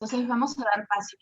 Entonces vamos a dar paso.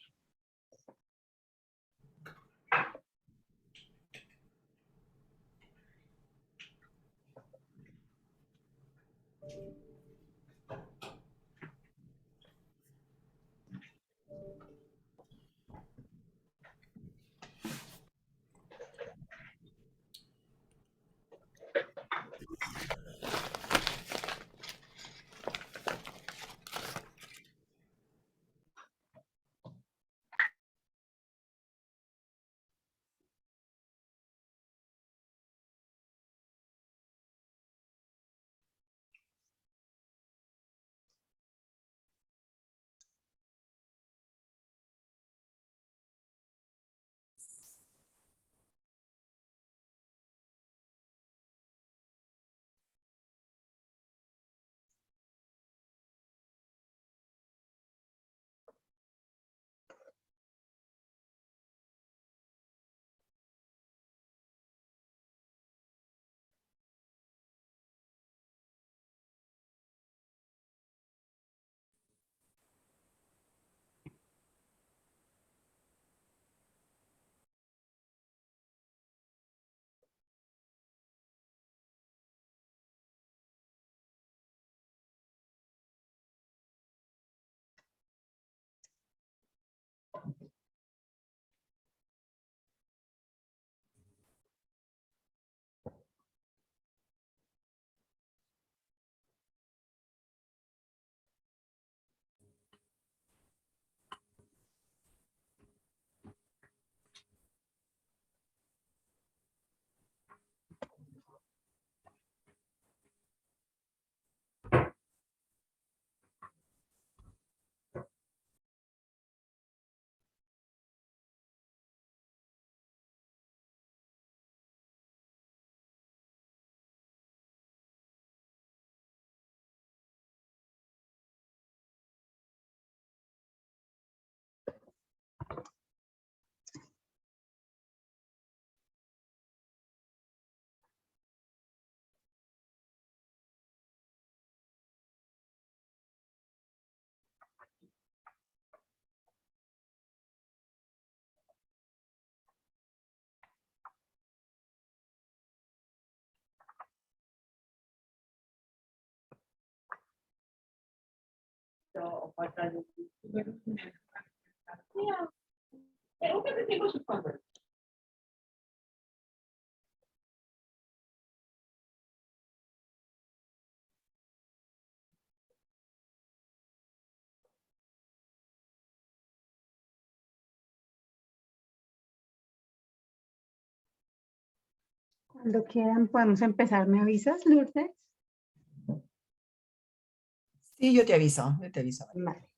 Cuando quieran podemos empezar. ¿Me avisas, Lourdes? Sí, yo te aviso, Vale.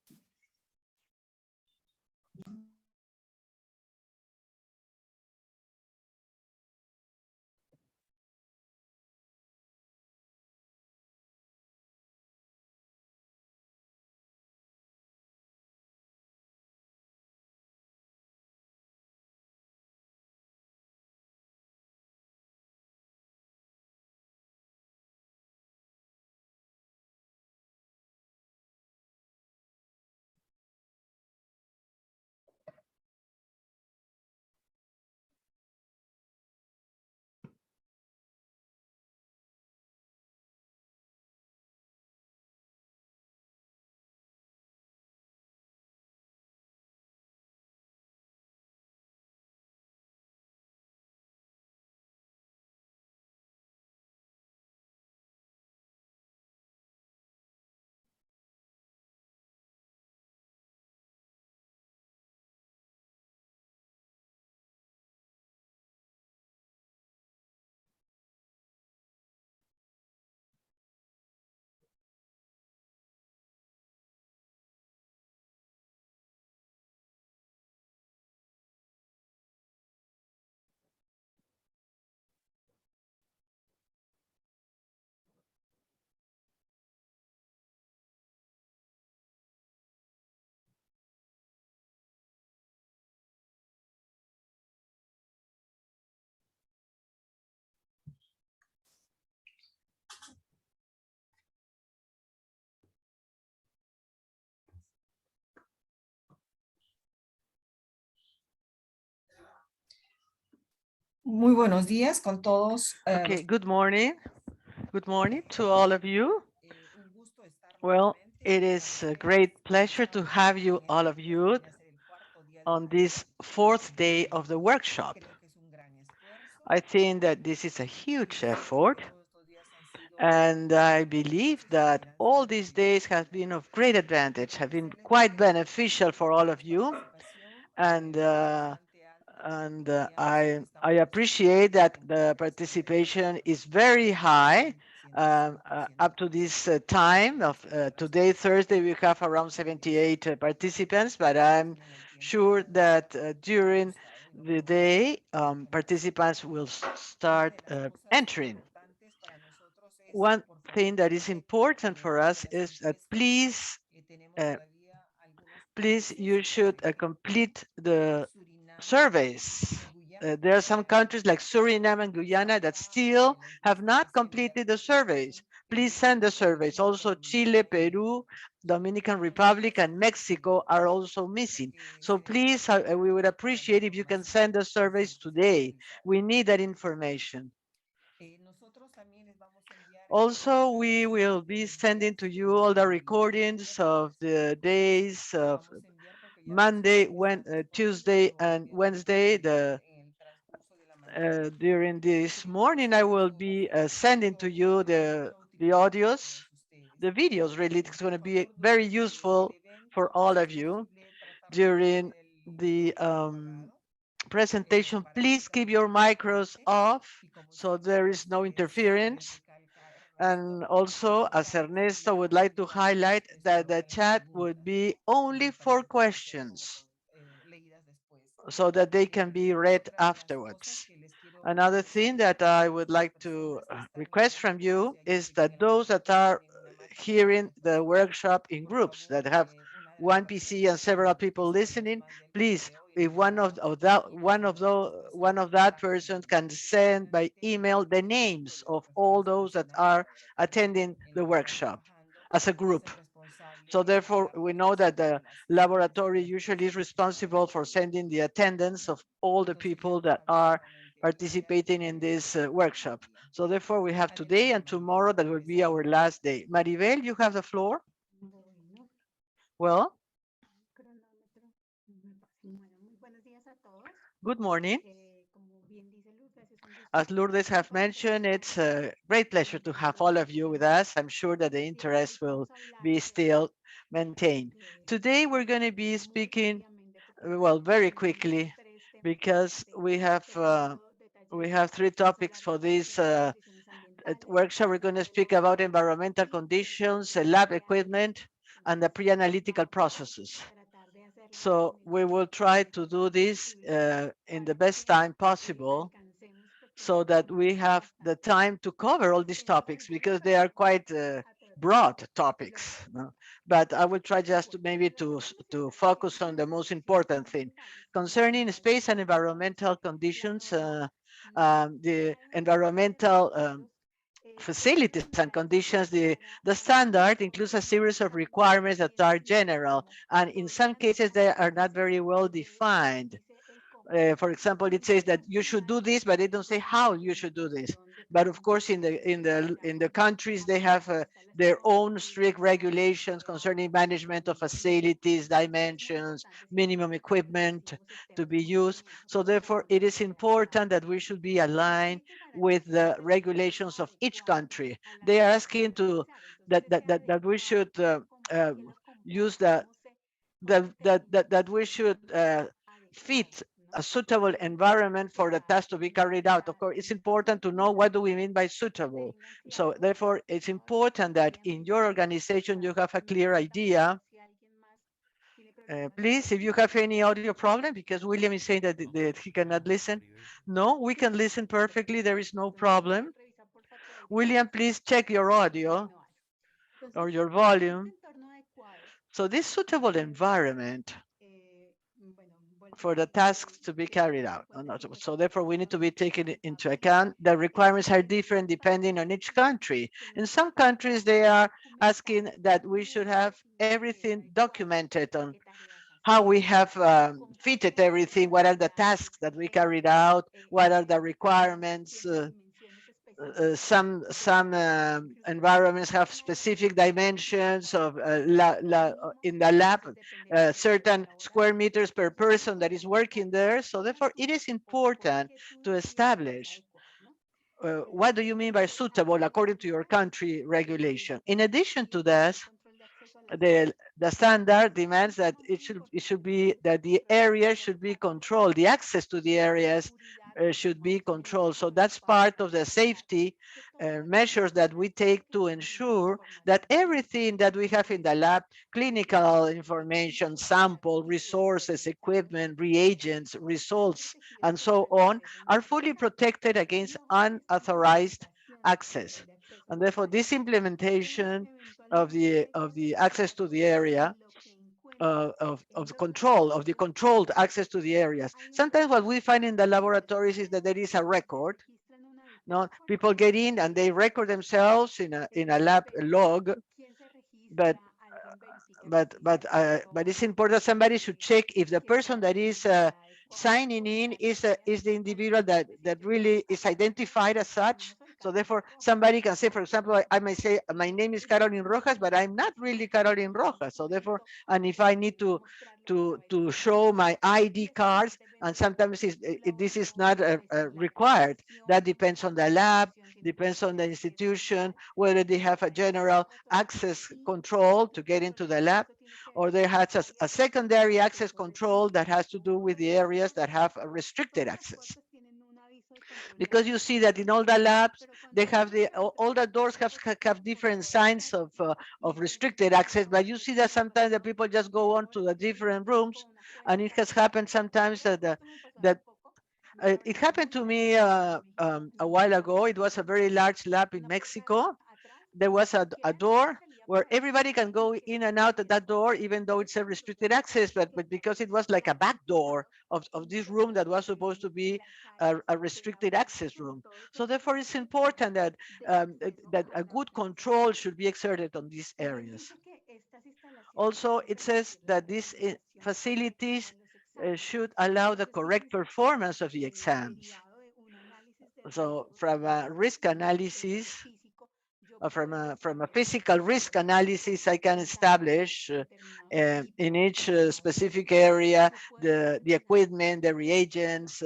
Muy buenos días con todos. Okay, good morning. Good morning to all of you. Un gusto estar Well, nuevamente it con is a ustedes great pleasure to have you, en all este of día que you, viene a ser el cuarto día del on taller. this fourth day of the workshop. Creo que es un gran esfuerzo I think that this is a y huge sé que effort, todos estos días han sido and I believe beneficiosos y that han all sido de these utilidad days para have todos. been of great advantage, have been Agradecerles quite nuevamente beneficial for all of su you, participación, and bastante alta la confianza que I estamos appreciate depositando that en the ustedes participation is very high. siendo 100% Up to this time of today, Thursday, we have around 78 participants, but I'm tienen el tiempo sure that during ajustado y lo the podemos day, organizar. participants will Una start de las cosas entering. importantes para nosotros es, One por favor, thing that is chequen important for todas us las is that encuestas. please, Tenemos uh, todavía algunos please, países, you por should ejemplo, complete the Surinam surveys. y Guyana, There que are some todavía countries like Suriname and nos Guyana that falta still la have encuesta que not se envía completed the surveys. Please el send the día surveys. lunes Also, del Chile, taller de hoy. Peru, Dominican Republic, Entonces, and Mexico are also missing. que So se please, desarrolle we would toda la appreciate if you can información send the y se surveys empiece a today. realizar. We need that information. Nosotros también les vamos a enviar Also, una we will serie be de sending to videos you all the del recordings of miércoles y the del jueves. days Lo of vamos a enviar porque ya Monday, están disponibles, Tuesday, pero and Wednesday. obviamente en el transcurso de la mañana. During this Queremos morning, I hacer will esto be de sending to you mucha the utilidad para audios, todos ustedes. the videos. Really, it's going Por to be favor, very durante el useful for evento, all si of es you posible, tratar de during mantener el the micrófono apagado presentation. para Please keep your únicamente que micros comenten. off Y como so there siempre, is no les interference. And also, as recalcar que Ernesto would enviar like to igual highlight, that the colocan las chat would preguntas be only para for que puedan ser questions leídas después. so that they can be read Otra de las cosas afterwards. que les quiero Another thing decir that es I que would las like to personas que están en request from grupo, you si hay is alguien que that a lo those mejor that no are tiene una máquina de hearing the puntuación, workshop in por groups, favor, that have una de las one PC personas and several people quizá nos listening, mande el please, correo y if y recibir la respuesta one of that persons can send by adicionalmente, email the names of all those that are attending en the lo que están workshop trabajando, as a se group. hacen responsables So de therefore, la we know that publicación de the las laboratory prácticas usually y is los temas responsible for sending the attendance of all the entonces ya people nos that falta are solamente el día participating in lunes this del workshop. día. So therefore, we have today Adelante, and Maribel, tomorrow that will be our empezamos. last day. Maribel, you have the floor. Bueno, Well, cronómetro. Bueno, muy buenos días a todos. good morning. Como bien dice Lourdes, es un gusto As estar Lourdes have con ustedes mentioned, esta it's mañana. a great pleasure to have all of you with us. I'm sure that the De hoy interest will vamos a hablar be still maintained. Today, we're going to be muy speaking, rápidamente porque well, very tenemos quickly, tres temas because de we taller. have three Vamos a topics hablar de for this operaciones y condiciones ambientales, workshop. We're going to speak about environmental conditions, lab equipment, and the pre-analytical processes. tratar de hacerlo So en el we will menor try to tiempo do this posible in the para best que time possible alcancemos, porque so los that temas we son have the bastantes. time to cover all these Tenemos topics algunas because they are preguntas quite a todos broad los topics. No? But I will try just to maybe Empecemos to entonces focus on con the las most condiciones important thing. ambientales. Como Concerning ya les space and mencionamos, environmental la conditions, norma the tiene environmental requisitos facilities and generales conditions, the para standard includes a determinar series of cuántas requirements that are emisiones general, and in some podrían cases they are not hacerse. very well Nos defined. dice el cómo. For example, it says that Podemos you should do mirar this, but they don't say la how you should do this. reglamentación de But cada of course, in the instalación, countries, la they have calidad de their instalación, own strict calidad regulations de concerning agua, management of mantenimiento. facilities, Entonces es muy dimensions, importante siempre minimum mirar equipment los to sistemas be de used. mantenimiento So therefore, it is conforme a la important norma. that we should be aligned Tiene que with the garantizarse que estén regulations of each adecuados country. a la They are norma a asking to garantizar. Entonces, ese that we adecuado, should uh, que las use cómo that we determinamos should fit adecuados, a ¿no? suitable environment for the task to be carried out. Of course, it's important to know what do we mean by suitable. Tengan So claro, therefore, it's important that in your obviamente, organization you have a me clear preguntan por idea. favor si alguien más tiene problemas de Please, if you audio. have any audio problem, because William is saying that he cannot listen. No, we can listen perfectly. There is no Entonces, problem. revisa por favor tu audio William, please check your audio no hay. Entonces, or your este volume. entorno adecuado So this suitable debe ser, environment bueno, for the tasks to be carried out. So therefore, we need to be taking into responsable account the requirements are de different depending on each de country. In some tenemos countries, que they are documentar asking that we should muy have definidamente y everything adecuado documented on qué tareas how we have fitted everything, what are the tasks that we carried out, what are the requirements. Some environments have specific dimensions of in the lab, certain square meters per person that is working there. So therefore, it is important to establish what do you mean by suitable according to your country regulation. In addition to that, the standard demands that it should be that the area should be controlled, the access to the areas should be controlled. So that's part of the safety measures that we take to ensure that everything that we have in the lab, clinical information, sample, resources, equipment, reagents, results, and so on, are fully protected against unauthorized access. And therefore, this implementation of the access to the area, of the control of the controlled access to the areas. Sometimes what we find in the laboratories is that there is a record. No, people get in and they record themselves in a lab log, but but it's important somebody should check if the person that is signing in is the individual that really is identified as such. So therefore, somebody can say, for example, I may say my name is Caroline Rojas, but I'm not really Caroline Rojas. So therefore, and if I need to show my ID cards, and sometimes this is not required. That depends on the lab, depends on the institution, whether they have a general access control to get into the lab, or there has a secondary access control that has to do with the areas that have a restricted access. Because you see that in all the labs, they have all the doors have different signs of restricted access, but you see that sometimes the people just go on to the different rooms, and it has happened sometimes that it happened to me a while ago. It was a very large lab in Mexico. There was a door where everybody can go in and out of that door, even though it's a restricted access, but because it was like a back door of this room that was supposed to be a restricted access room. So therefore, it's important that a good control should be exerted on these areas. Also, it says that these facilities should allow the correct performance of the exams. So from a risk analysis, from a physical risk analysis, I can establish in each specific area the equipment, the reagents.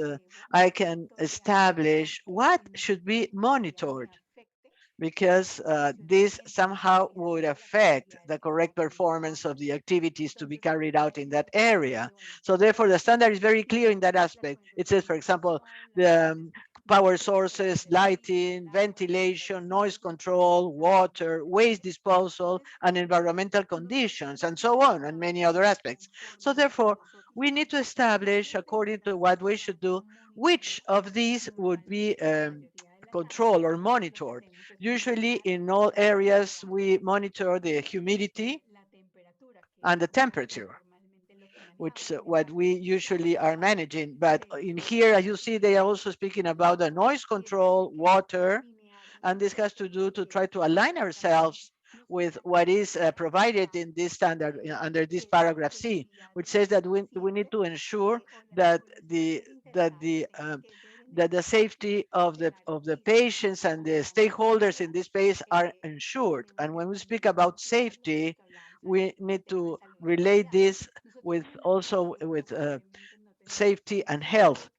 I can establish what should be monitored, because this somehow would affect the correct performance of the activities to be carried out in that area. So therefore, the standard is very clear in that aspect. It says, for example, the power sources, lighting, ventilation, noise control, water, waste disposal, and environmental conditions, and so on, and many other aspects. So therefore, we need to establish, according to what we should do, which of these would be controlled or monitored. Usually in all areas, we monitor the humidity and the temperature, which what we usually are managing. But in here, as you see, they are also speaking about the noise control, water, and this has to do to try to align ourselves with what is provided in this standard under this paragraph C, which says that we need to ensure that the safety of the patients and the stakeholders in this space are ensured. And when we speak about safety, we need to relate this with also with safety and health.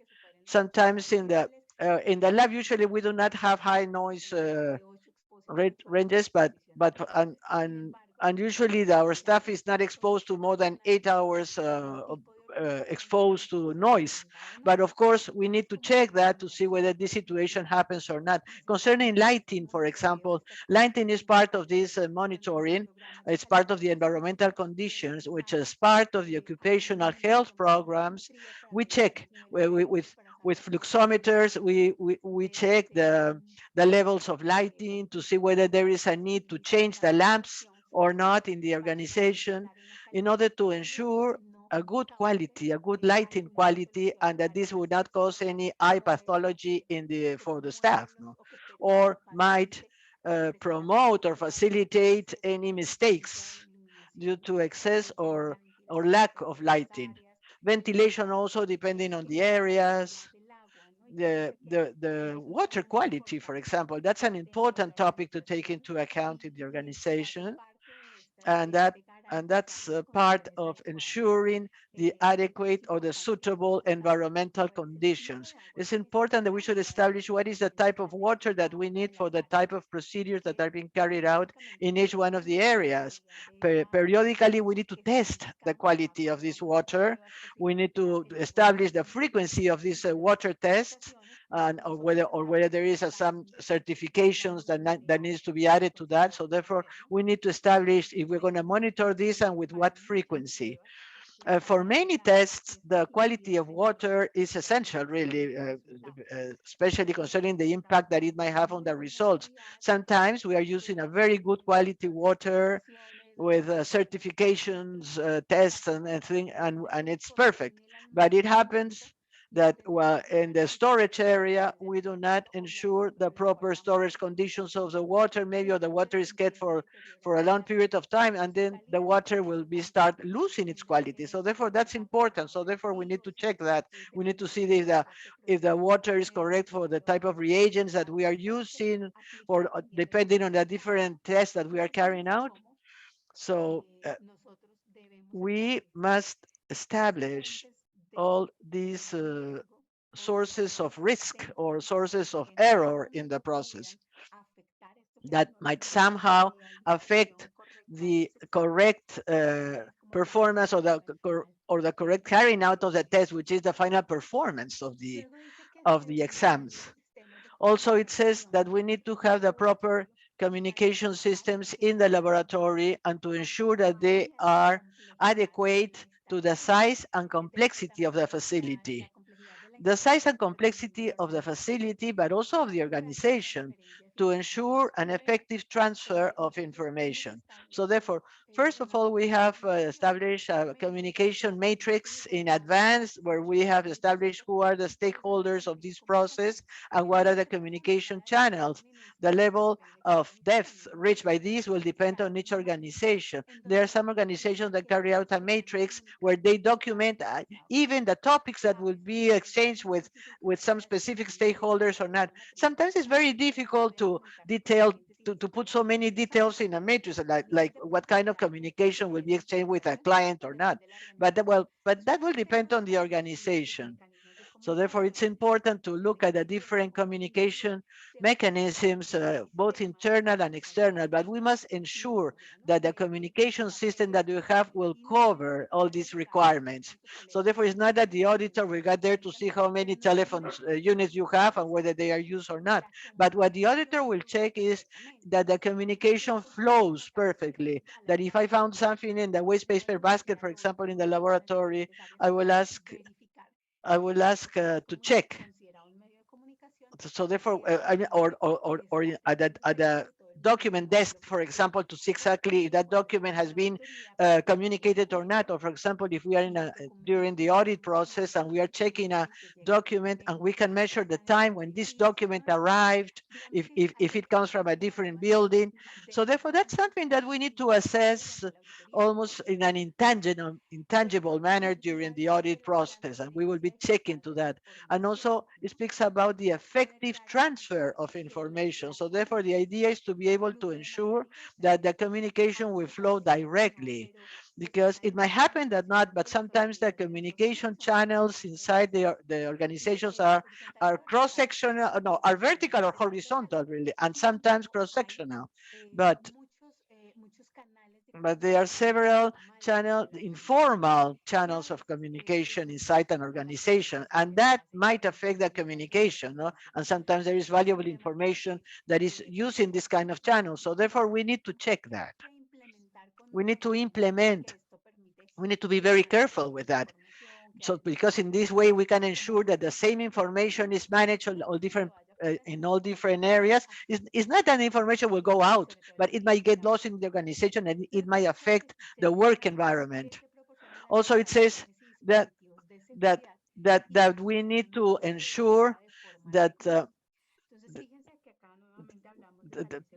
Sometimes in the lab, usually we do not have high noise ranges, and usually our staff is not exposed to more than 8 hours exposed to noise. But of course, we need to check that to see whether this situation happens or not. Concerning lighting, for example, lighting is part of this monitoring. It's part of the environmental conditions, which is part of the occupational health programs. We check with fluxometers, we check the levels of lighting to see whether there is a need to change the lamps or not in the organization, in order to ensure a good quality, a good lighting quality, and that this would not cause any eye pathology for the staff, no? Or might promote or facilitate any mistakes due to excess or or lack of lighting. Ventilation also depending on the areas, the water quality, for example, that's an important topic to take into account in the organization. And that's part of ensuring the adequate or the suitable environmental conditions. It's important that we should establish what is the type of water that we need for the type of procedures that are being carried out in each one of the areas. Periodically, we need to test the quality of this water. We need to establish the frequency of these water tests, and or whether there is some certifications that needs to be added to that. So therefore, we need to establish if we're going to monitor this and with what frequency. For many tests, the quality of water is essential, really, especially concerning the impact that it might have on the results. Sometimes we are using a very good quality water with certifications, tests, and it's perfect. But it happens that, well, in the storage area, we do not ensure the proper storage conditions of the water. Maybe the water is kept for a long period of time, and then the water will be start losing its quality. So therefore, that's important. So therefore, we need to check that. We need to see if the water is correct for the type of reagents that we are using, or depending on the different tests that we are carrying out. So we must establish all these sources of risk or sources of error in the process that might somehow affect the correct performance, or the correct carrying out of the test, which is the final performance of the exams. Also, it says that we need to have the proper communication systems in the laboratory and to ensure that they are adequate to the size and complexity of the facility. The size and complexity of the facility, but also of the organization, to ensure an effective transfer of information. So therefore, first of all, we have established a communication matrix in advance, where we have established who are the stakeholders of this process and what are the communication channels. The level of depth reached by these will depend on each organization. There are some organizations that carry out a matrix where they document even the topics that will be exchanged with some specific stakeholders or not. Sometimes it's very difficult to detail to put so many details in a matrix, like what kind of communication will be exchanged with a client or not. But that will depend on the organization. So therefore, it's important to look at the different communication mechanisms, both internal and external, but we must ensure that the communication system that we have will cover all these requirements. So therefore, it's not that the auditor will get there to see how many telephone units you have and whether they are used or not. But what the auditor will check is that the communication flows perfectly, that if I found something in the waste paper basket, for example, in the laboratory, I will ask to check. So therefore, I mean, or at the document desk, for example, to see exactly if that document has been communicated or not. Or for example, if we are during the audit process and we are checking a document and we can measure the time when this document arrived, if it comes from a different building. So therefore, that's something that we need to assess almost in an intangible manner during the audit process, and we will be checking to that. And also, it speaks about the effective transfer of information. So therefore, the idea is to be able to ensure that the communication will flow directly, because it might happen that not, but sometimes the communication channels inside the organizations are cross-sectional, no, are vertical or horizontal, really, and sometimes cross-sectional. But there are several informal channels of communication inside an organization, and that might affect the communication, no? And sometimes there is valuable information that is using this kind of channel. So therefore, we need to check that. We need to implement. We need to be very careful with that. So because in this way, we can ensure that the same information is managed on all different in all different areas. It's not that information will go out, but it might get lost in the organization and it might affect the work environment. Also, it says that that that we need to ensure that the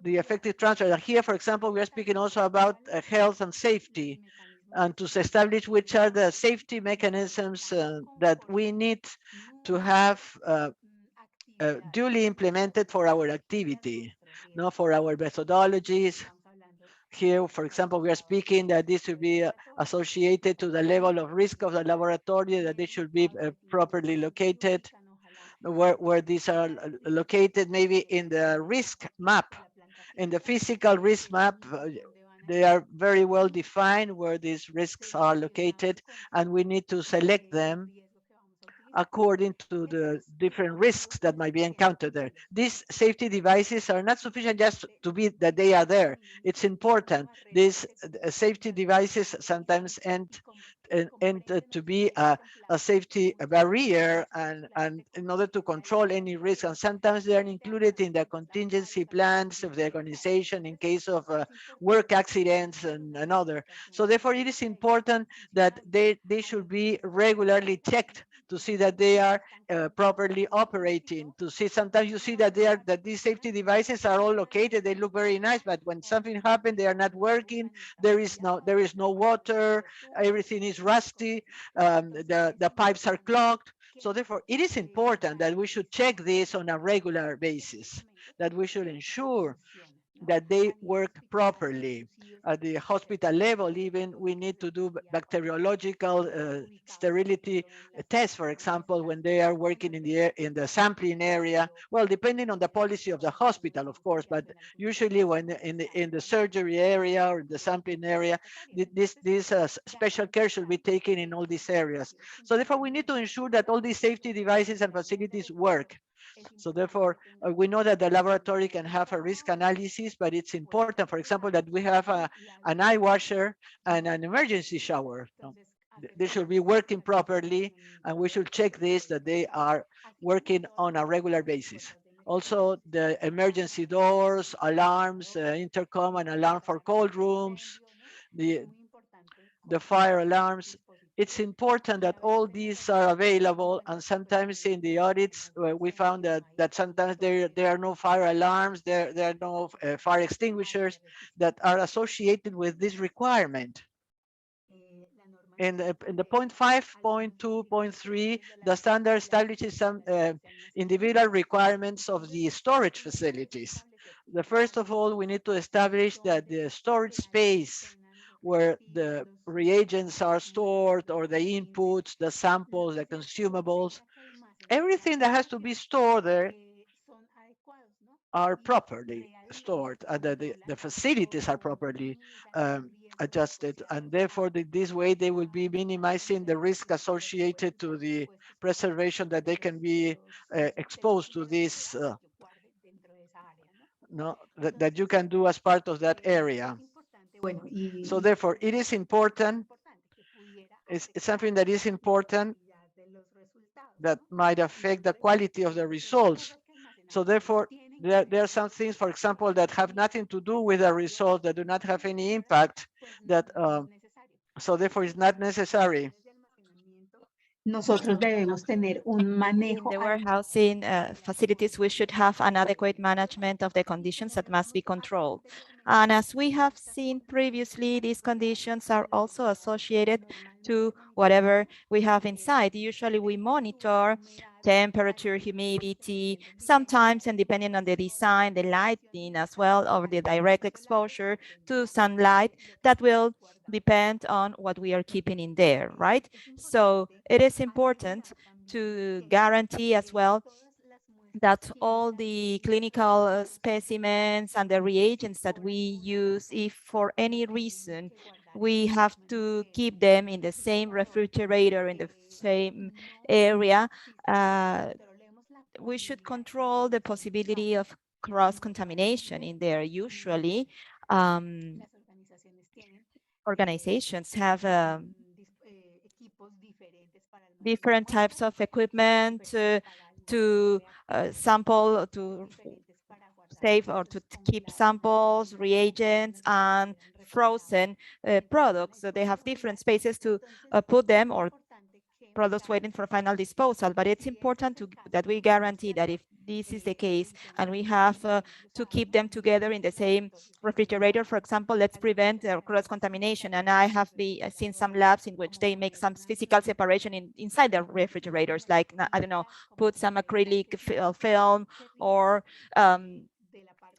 effective transfer. Here, for example, we are speaking also about health and safety. and to establish which are the safety mechanisms that we need to have duly implemented for our activity, for our methodologies. Here, for example, we are speaking that this should be associated to the level of risk of the laboratory, that they should be properly located, where these are located, maybe in the risk map. In the physical risk map, they are very well defined where these risks are located, and we need to select them according to the different risks that might be encountered there. These safety devices are not sufficient just to be that they are there. It's important. These safety devices sometimes end to be a safety barrier and in order to control any risk. And sometimes they are included in the contingency plans of the organization in case of work accidents and other. So therefore, it is important that they should be regularly checked to see that they are properly operating, to see sometimes you see that these safety devices are all located, they look very nice, but when something happens, they are not working, there is no water, everything is rusty, the pipes are clogged. So therefore, it is important that we should check this on a regular basis, that we should ensure that they work properly. At the hospital level, even we need to do bacteriological sterility tests, for example, when they are working in the sampling area. Well, depending on the policy of the hospital, of course, but usually when in the surgery area or the sampling area, this special care should be taken in all these areas. So therefore, we need to ensure that all these safety devices and facilities work. So therefore, we know that the laboratory can have a risk analysis, but it's important, for example, that we have an eye washer and an emergency shower. They should be working properly, and we should check this, that they are working on a regular basis. Also, the emergency doors, alarms, intercom and alarm for cold rooms, the fire alarms. It's important that all these are available, and sometimes in the audits we found that sometimes there are no fire alarms, there are no fire extinguishers that are associated with this requirement. In the point 5.2.3, the standard establishes some individual requirements of the storage facilities. The first of all, we need to establish that the storage space where the reagents are stored, or the inputs, the samples, the consumables, everything that has to be stored there are properly stored, and the facilities are properly adjusted, and therefore this way they will be minimizing the risk associated to the preservation, that they can be exposed to this that you can do as part of that area. So therefore, it is important, it's something that is important that might affect the quality of the results. So therefore, there are some things, for example, that have nothing to do with the result, that do not have any impact, that so therefore it's not necessary. Nosotros debemos tener un In manejo the warehousing facilities, we should have an adequate management of the conditions that must be controlled. And as we have seen previously, these conditions are also associated to whatever we have inside. Usually we monitor temperature, humidity, sometimes, and depending on the design, the lighting as well, or the direct exposure to sunlight, that will depend on what we are keeping in there, right? So it is important to guarantee as well that all the clinical specimens and the reagents that we use, if for any reason we have to keep them in the same refrigerator, in the same area, we should control the possibility of cross-contamination in there. Usually, organizations have different types of equipment to sample, to save or to keep samples, reagents, and frozen products. So they have different spaces to put them, or products waiting for final disposal. But it's important that we guarantee that if this is the case and we have to keep them together in the same refrigerator, for example, let's prevent cross-contamination. And I have seen some labs in which they make some physical separation inside the refrigerators, like, I don't know, put some acrylic film or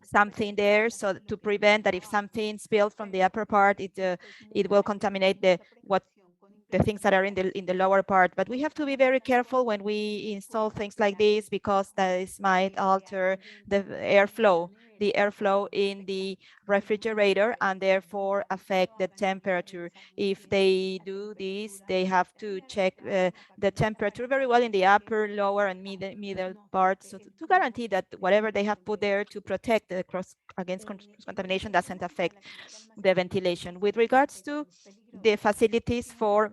something there, so to prevent that if something spilled from the upper part, it will contaminate the things that are in the lower part. But we have to be very careful when we install things like this, because this might alter the airflow in the refrigerator and therefore affect the temperature. If they do this, they have to check the temperature very well in the upper, lower, and middle parts, so to guarantee that whatever they have put there to protect against contamination doesn't affect the ventilation. With regards to the facilities for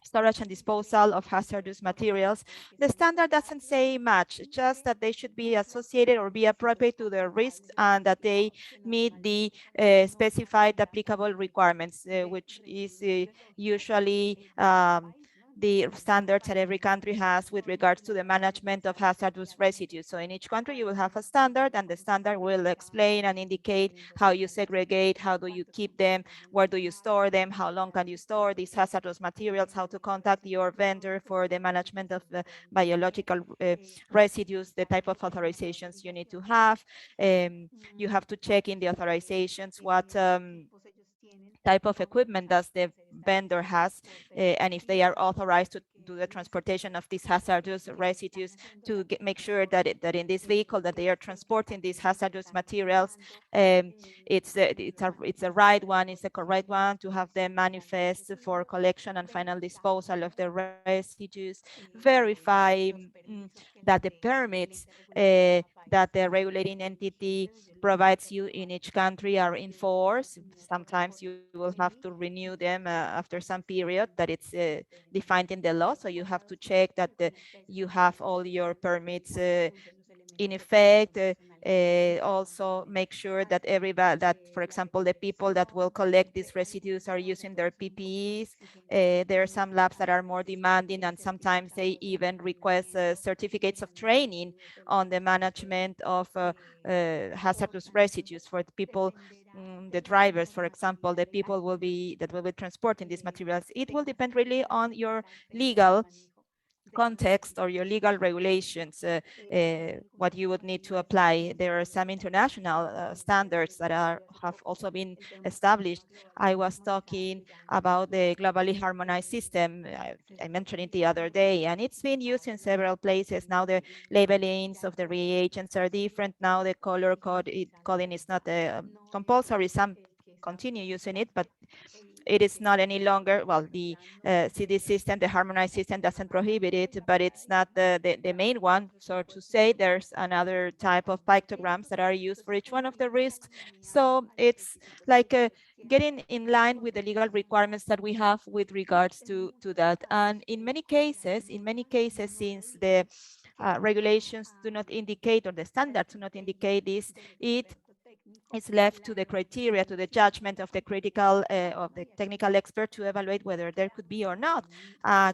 storage and disposal of hazardous materials, the standard doesn't say much, just that they should be associated or be appropriate to the risks and that they meet the specified applicable requirements, which is usually the standards that every country has with regards to the management of hazardous residues. So in each country, you will have a standard, and the standard will explain and indicate how you segregate, how do you keep them, where do you store them, how long can you store these hazardous materials, how to contact your vendor for the management of the biological residues, the type of authorizations you need to have. You have to check in the authorizations what type of equipment does the vendor has, and if they are authorized to do the transportation of these hazardous residues, to make sure that in this vehicle that they are transporting these hazardous materials, it's the right one, it's the correct one, to have them manifest for collection and final disposal of the residues, verify that the permits that the regulating entity provides you in each country are in force. Sometimes you will have to renew them after some period that it's defined in the law. So you have to check that you have all your permits in effect. Also make sure that for example, the people that will collect these residues are using their PPEs. There are some labs that are more demanding, and sometimes they even request certificates of training on the management of hazardous residues for the people, the drivers, for example, the people that will be transporting these materials. It will depend really on your legal context or your legal regulations, what you would need to apply. There are some international standards that have also been established. I was talking about the globally harmonized system. I mentioned it the other day, and it's been used in several places. Now the labelings of the reagents are different. Now the color coding is not compulsory. Some continue using it, but it is not any longer, well, the CD system, the harmonized system doesn't prohibit it, but it's not the main one. So to say, there's another type of pictograms that are used for each one of the risks. So it's like getting in line with the legal requirements that we have with regards to that. And in many cases, since the regulations do not indicate, or the standards do not indicate this, it is left to the criteria, to the judgment of the of the technical expert to evaluate whether there could be or not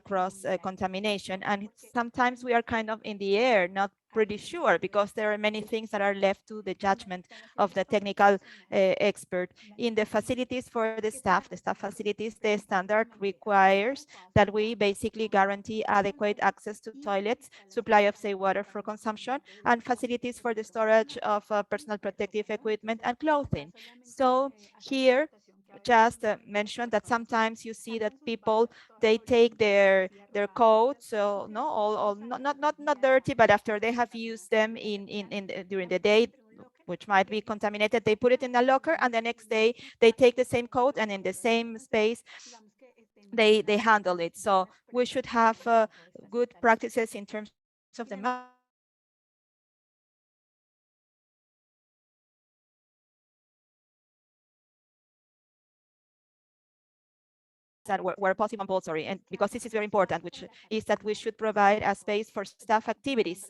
cross contamination. And sometimes we are kind of in the air, not pretty sure, because there are many things that are left to the judgment of the technical expert. In the facilities for the staff facilities, the standard requires that we basically guarantee adequate access to toilets, supply of safe water for consumption, and facilities for the storage of personal protective equipment and clothing. So here, just mention that sometimes you see that people, they take their coats, so no, all not dirty, but after they have used them during the day, which might be contaminated, they put it in a locker, and the next day they take the same coat, and in the same space they handle it. So we should have good practices in terms of the management of hazardous materials, and that where possible compulsory. And because this is very important, which is that we should provide a space for staff activities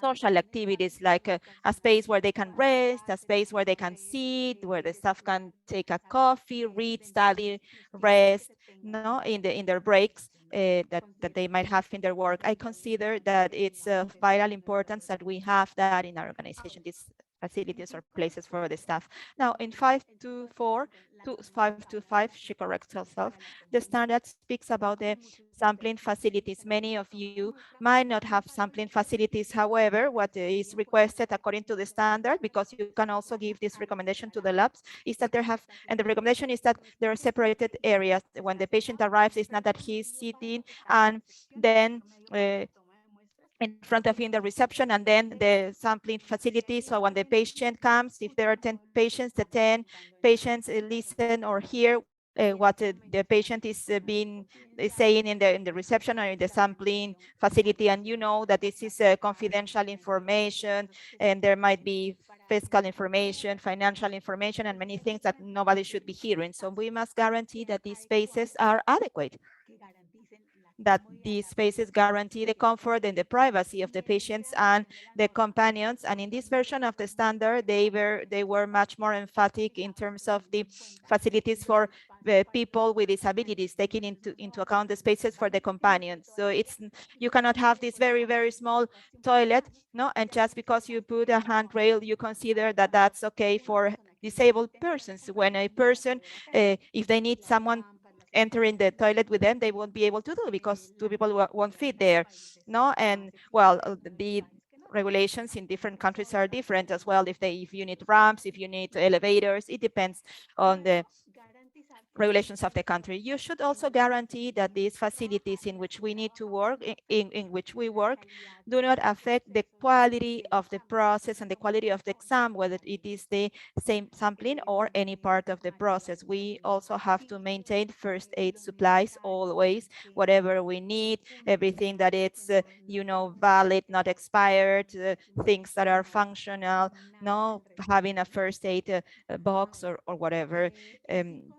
social activities like a space where they can rest, a space where they can sit, where the staff can take a coffee, read, study, rest, no, in their breaks that they might have in their work. I consider that it's of vital importance that we have that in our organization, these facilities or places for the staff. Now, in 525, she corrects herself, the standard speaks about the sampling facilities. Many of you might not have sampling facilities. However, what is requested according to the standard, because you can also give this recommendation to the labs, is that and the recommendation is that there are separated areas. When the patient arrives, it's not that he's sitting and then in front of him the reception and then the sampling facility. So when the patient comes, if there are 10 patients, the 10 patients listen or hear what the patient is saying in the reception or in the sampling facility, and you know that this is confidential information, and there might be fiscal information, financial information, and many things that nobody should be hearing. So we must guarantee that these spaces are adequate, that these spaces guarantee the comfort and the privacy of the patients and the companions. And in this version of the standard, they were much more emphatic in terms of the facilities for people with disabilities, taking into account the spaces for the companions. So you cannot have this very, very small toilet, no? And just because you put a handrail, you consider that that's okay for disabled persons. When a person, if they need someone entering the toilet with them, they won't be able to do, because two people won't fit there, no? And well, the regulations in different countries are different as well. If you need ramps, if you need elevators, it depends on the regulations of the country. You should also guarantee that these facilities in which we need to work, in which we work, do not affect the quality of the process and the quality of the exam, whether it is the same sampling or any part of the process. We also have to maintain first aid supplies always, whatever we need, everything that it's, valid, not expired, things that are functional, no, having a first aid box or whatever.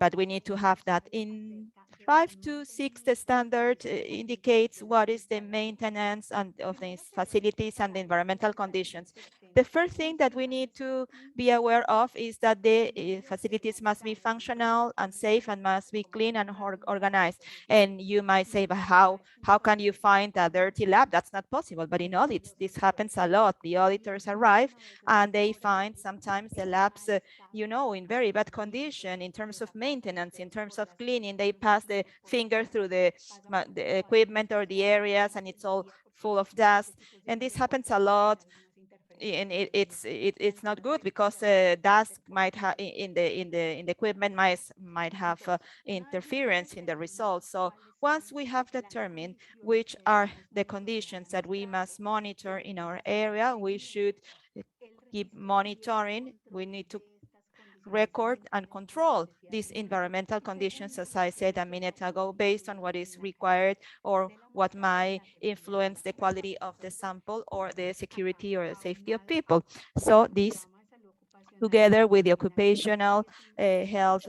But we need to have that. In 526, the standard indicates what is the maintenance of these facilities and the environmental conditions. The first thing that we need to be aware of is that the facilities must be functional and safe and must be clean and organized. And you might say, but how can you find a dirty lab? That's not possible. But in audits, this happens a lot. The auditors arrive and they find sometimes the labs in very bad condition in terms of maintenance, in terms of cleaning. They pass the finger through the equipment or the areas, and it's all full of dust. And this happens a lot. And it's not good, because dust might have in the equipment might have interference in the results. So once we have determined which are the conditions that we must monitor in our area, we should keep monitoring. We need to record and control these environmental conditions, as I said a minute ago, based on what is required or what might influence the quality of the sample or the security or the safety of people. So this, together with the occupational health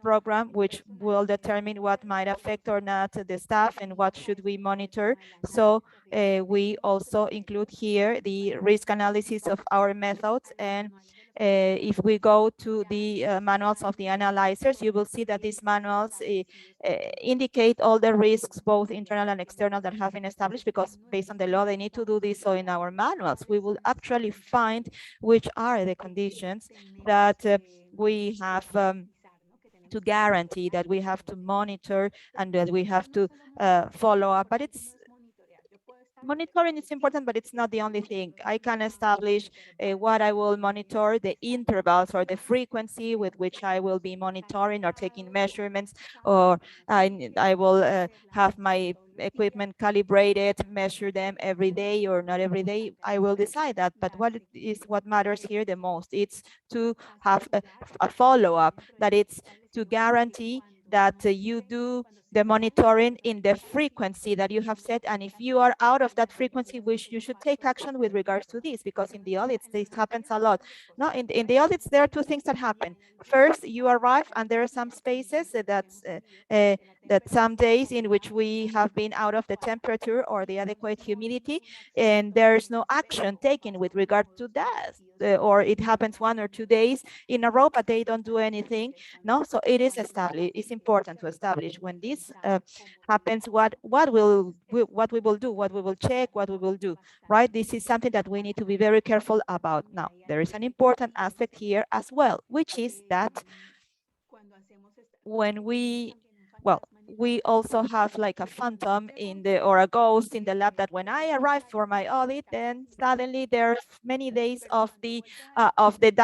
program, which will determine what might affect or not the staff and what should we monitor. So we also include here the risk analysis of our methods. And if we go to the manuals of the analyzers, you will see that these manuals indicate all the risks, both internal and external, that have been established, because based on the law, they need to do this. So in our manuals, we will actually find which are the conditions that we have to guarantee, that we have to monitor, and that we have to follow up. But monitoring is important, but it's not the only thing. I can establish what I will monitor, the intervals or the frequency with which I will be monitoring or taking measurements, or I will have my equipment calibrated, measure them every day or not every day. I will decide that. But what matters here the most? It's to have a follow-up, that it's to guarantee that you do the monitoring in the frequency that you have set. And if you are out of that frequency, you should take action with regards to this, because in the audits, this happens a lot. No, in the audits, there are two things that happen. First, you arrive and there are some spaces that some days in which we have been out of the temperature or the adequate humidity, and there's no action taken with regard to that. Or it happens 1 or 2 days in a row, but they don't do anything. No, so it is established. It's important to establish when this happens, what we will do, what we will check, what we will do, right? This is something that we need to be very careful about. Now, there is an important aspect here as well, which is that when we also have like a phantom or a ghost in the lab, that when I arrive for my audit, then suddenly there's many days of the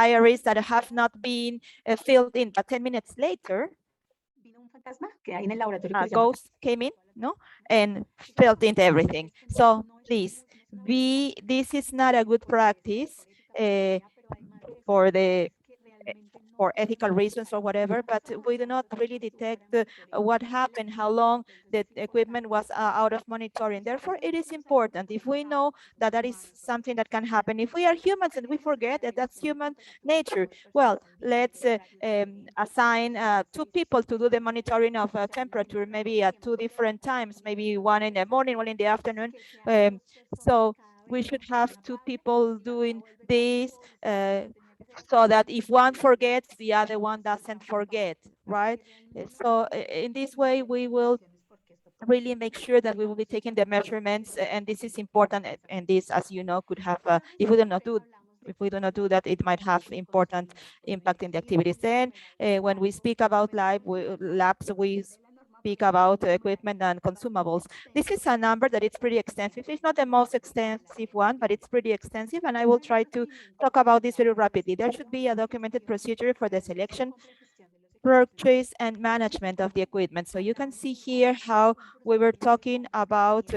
diaries that have not been filled in, but 10 minutes later, a ghost came in, no, and filled in everything. So please, this is not a good practice for ethical reasons or whatever, but we do not really detect what happened, how long the equipment was out of monitoring. Therefore, it is important, if we know that that is something that can happen, if we are humans and we forget that that's human nature, well, let's assign 2 people to do the monitoring of temperature, maybe at 2 different times, maybe one in the morning, one in the afternoon. So we should have 2 people doing this, so that if one forgets, the other one doesn't forget, right? So in this way, we will really make sure that we will be taking the measurements, and this is important. And this, as you know, could have, if we do not do that, it might have important impact in the activities. Then when we speak about labs, we speak about equipment and consumables. This is a number that it's pretty extensive. It's not the most extensive one, but it's pretty extensive, and I will try to talk about this very rapidly. There should be a documented procedure for the selection, purchase, and management of the equipment. So you can see here how we were talking about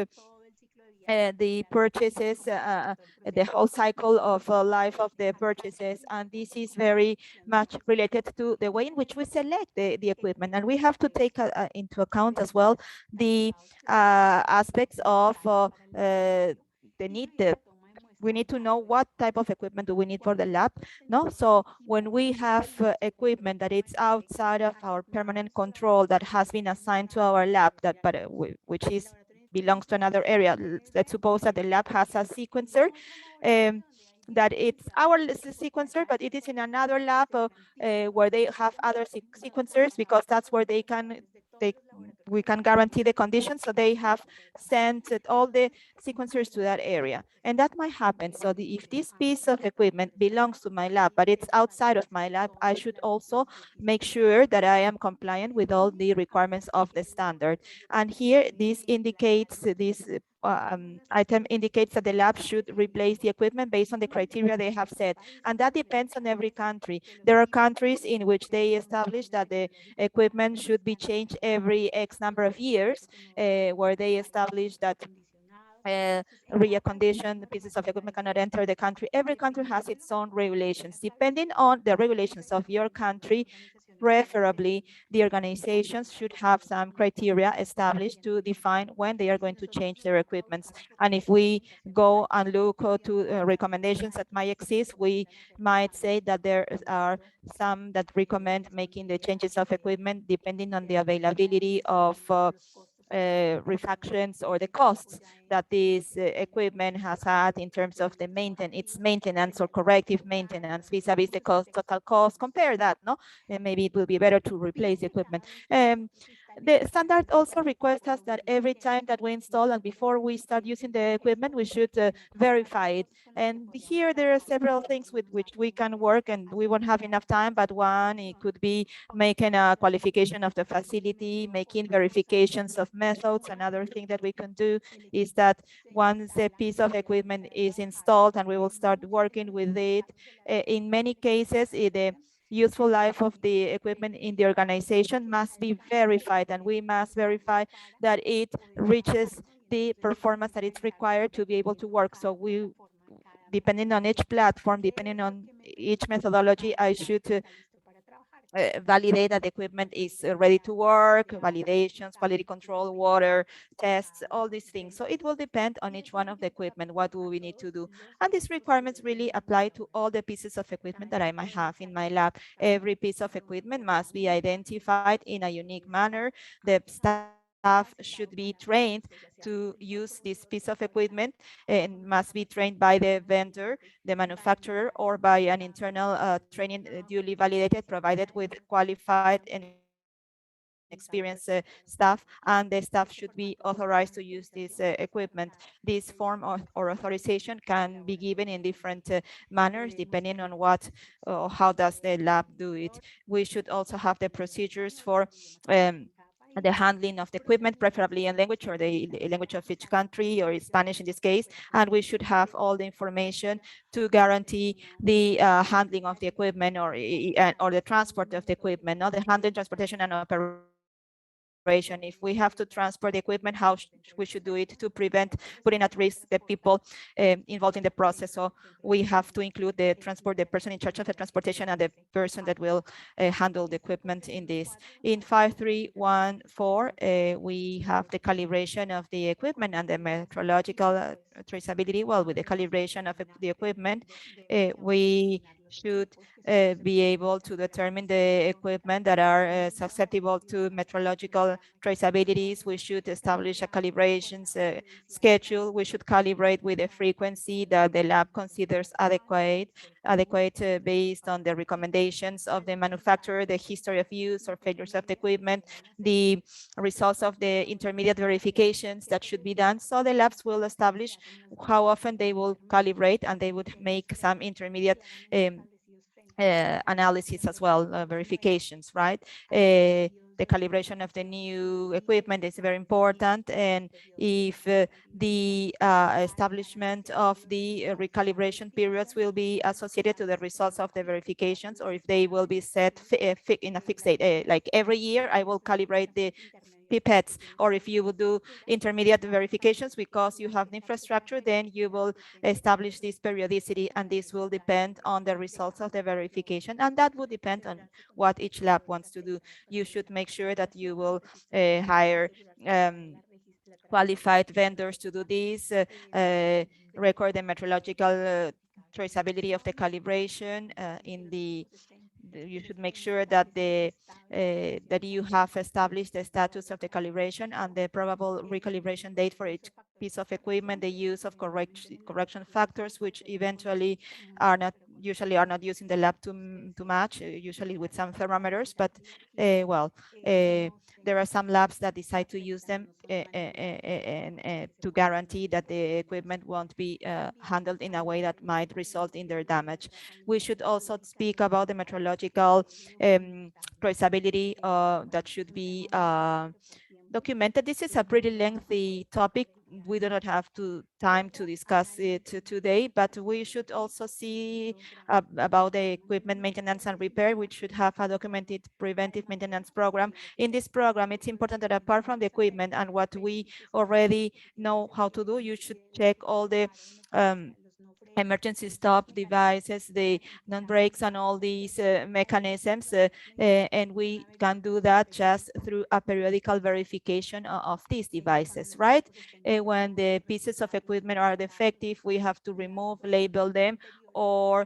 the purchases, the whole cycle of life of the purchases, and this is very much related to the way in which we select the equipment. And we have to take into account as well the aspects of we need to know what type of equipment do we need for the lab, no? So when we have equipment that it's outside of our permanent control, that has been assigned to our lab, which belongs to another area. Let's suppose that the lab has a sequencer, that it's our sequencer, but it is in another lab where they have other sequencers, because that's where we can guarantee the conditions. So they have sent all the sequencers to that area, and that might happen. So if this piece of equipment belongs to my lab, but it's outside of my lab, I should also make sure that I am compliant with all the requirements of the standard. And here, this item indicates that the lab should replace the equipment based on the criteria they have set. And that depends on every country. There are countries in which they establish that the equipment should be changed every X number of years, where they establish that reconditioned pieces of equipment cannot enter the country. Every country has its own regulations. Depending on the regulations of your country, preferably the organizations should have some criteria established to define when they are going to change their equipments. And if we go and look to recommendations that might exist, we might say that there are some that recommend making the changes of equipment depending on the availability of refactions or the costs that this equipment has had in terms of its maintenance or corrective maintenance vis-a-vis the total cost. Compare that, no? And maybe it will be better to replace the equipment. The standard also requests us that every time that we install and before we start using the equipment, we should verify it. And here there are several things with which we can work, and we won't have enough time, but one, it could be making a qualification of the facility, making verifications of methods. Another thing that we can do is that once a piece of equipment is installed and we will start working with it, in many cases, the useful life of the equipment in the organization must be verified, and we must verify that it reaches the performance that it's required to be able to work. So depending on each platform, depending on each methodology, I should validate that the equipment is ready to work, validations, quality control, water tests, all these things. So it will depend on each one of the equipment, what do we need to do. And these requirements really apply to all the pieces of equipment that I might have in my lab. Every piece of equipment must be identified in a unique manner. The staff should be trained to use this piece of equipment and must be trained by the vendor, the manufacturer, or by an internal training duly validated, provided with qualified and experienced staff, and the staff should be authorized to use this equipment. This form or authorization can be given in different manners depending on what or how does the lab do it. We should also have the procedures for the handling of the equipment, preferably in language or the language of each country, or Spanish in this case. And we should have all the information to guarantee the handling of the equipment, or the transport of the equipment, not the handling, transportation, and operation. If we have to transport the equipment, how we should do it to prevent putting at risk the people involved in the process. So we have to include the person in charge of the transportation and the person that will handle the equipment in this. In 5314, we have the calibration of the equipment and the metrological traceability. Well, with the calibration of the equipment, we should be able to determine the equipment that are susceptible to metrological traceabilities. We should establish a calibrations schedule. We should calibrate with the frequency that the lab considers adequate based on the recommendations of the manufacturer, the history of use or failures of the equipment, the results of the intermediate verifications that should be done. So the labs will establish how often they will calibrate, and they would make some intermediate analysis as well, verifications, right? The calibration of the new equipment is very important, and if the establishment of the recalibration periods will be associated to the results of the verifications, or if they will be set in a fixed date, like every year I will calibrate the pipettes, or if you will do intermediate verifications because you have the infrastructure, then you will establish this periodicity, and this will depend on the results of the verification, and that will depend on what each lab wants to do. You should make sure that you will hire qualified vendors to do this, record the metrological traceability of the calibration you should make sure that that you have established the status of the calibration and the probable recalibration date for each piece of equipment, the use of correction factors, which eventually usually are not used in the lab to match, usually with some thermometers, but there are some labs that decide to use them and to guarantee that the equipment won't be handled in a way that might result in their damage. We should also speak about the metrological traceability that should be documented. This is a pretty lengthy topic. We do not have time to discuss it today, but we should also see about the equipment maintenance and repair, which should have a documented preventive maintenance program. In this program, it's important that apart from the equipment and what we already know how to do, you should check all the emergency stop devices, the non-brakes, and all these mechanisms, and we can do that just through a periodical verification of these devices, right? When the pieces of equipment are defective, we have to remove, label them, or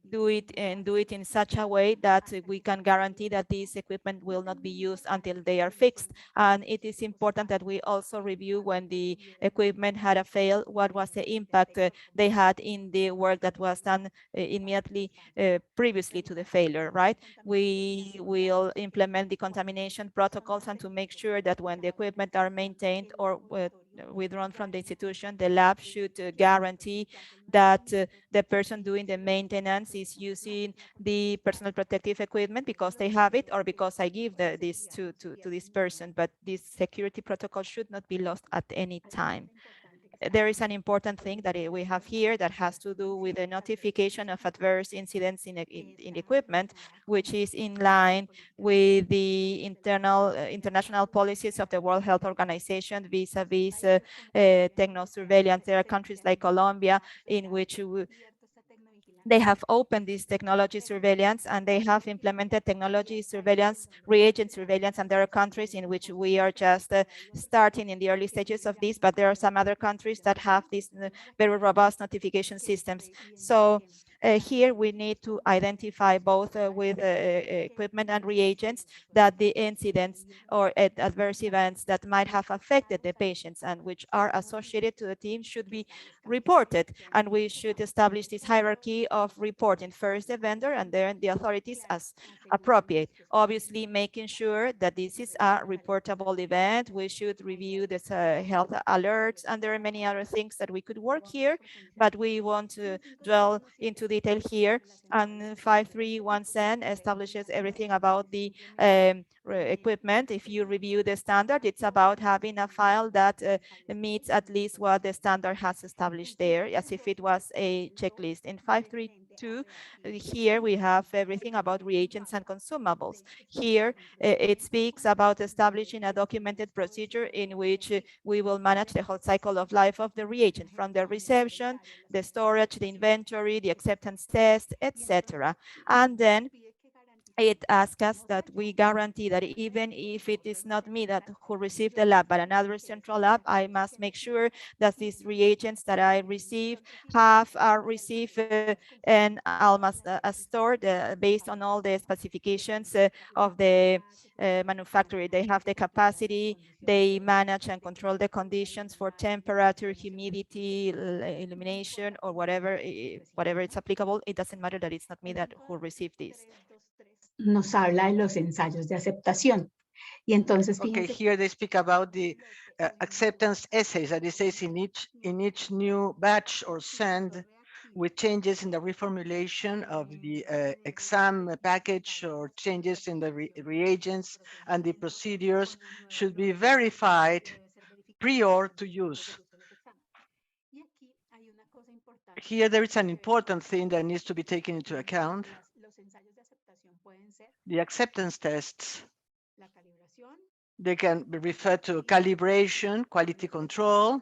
do it in such a way that we can guarantee that this equipment will not be used until they are fixed. And it is important that we also review when the equipment had a fail, what was the impact they had in the work that was done immediately previously to the failure, right? We will implement the contamination protocols, and to make sure that when the equipment are maintained or withdrawn from the institution, the lab should guarantee that the person doing the maintenance is using the personal protective equipment because they have it, or because I give this to this person. But this security protocol should not be lost at any time. There is an important thing that we have here that has to do with the notification of adverse incidents in equipment, which is in line with the international policies of the World Health Organization vis-a-vis techno surveillance. There are countries like Colombia in which they have opened this technology surveillance and they have implemented technology surveillance, reagent surveillance, and there are countries in which we are just starting in the early stages of this, but there are some other countries that have these very robust notification systems. So here we need to identify both with equipment and reagents that the incidents or adverse events that might have affected the patients and which are associated to the team should be reported. And we should establish this hierarchy of reporting, first the vendor and then the authorities as appropriate. Obviously, making sure that this is a reportable event. We should review the health alerts, and there are many other things that we could work here, but we want to dwell into detail here. And 5317 establishes everything about the equipment. If you review the standard, it's about having a file that meets at least what the standard has established there, as if it was a checklist. In 532, here we have everything about reagents and consumables. Here, it speaks about establishing a documented procedure in which we will manage the whole cycle of life of the reagent, from the reception, the storage, the inventory, the acceptance test, etc. And then it asks us that we guarantee that even if it is not me that who received the lab, but another central lab, I must make sure that these reagents that I receive are received and almost stored based on all the specifications of the manufacturer. They have the capacity, they manage and control the conditions for temperature, humidity, illumination, or whatever it's applicable. It doesn't matter that it's not me that who received this. Nos habla de los ensayos de aceptación. Y entonces, Okay, fíjense, here they speak about the acceptance essays that it says in each new batch or send with changes in the reformulation of the exam package or changes in the reagents and the procedures should be verified prior to use. Here there is an important thing that needs to be taken into account. The acceptance tests, they can be referred to calibration, quality control,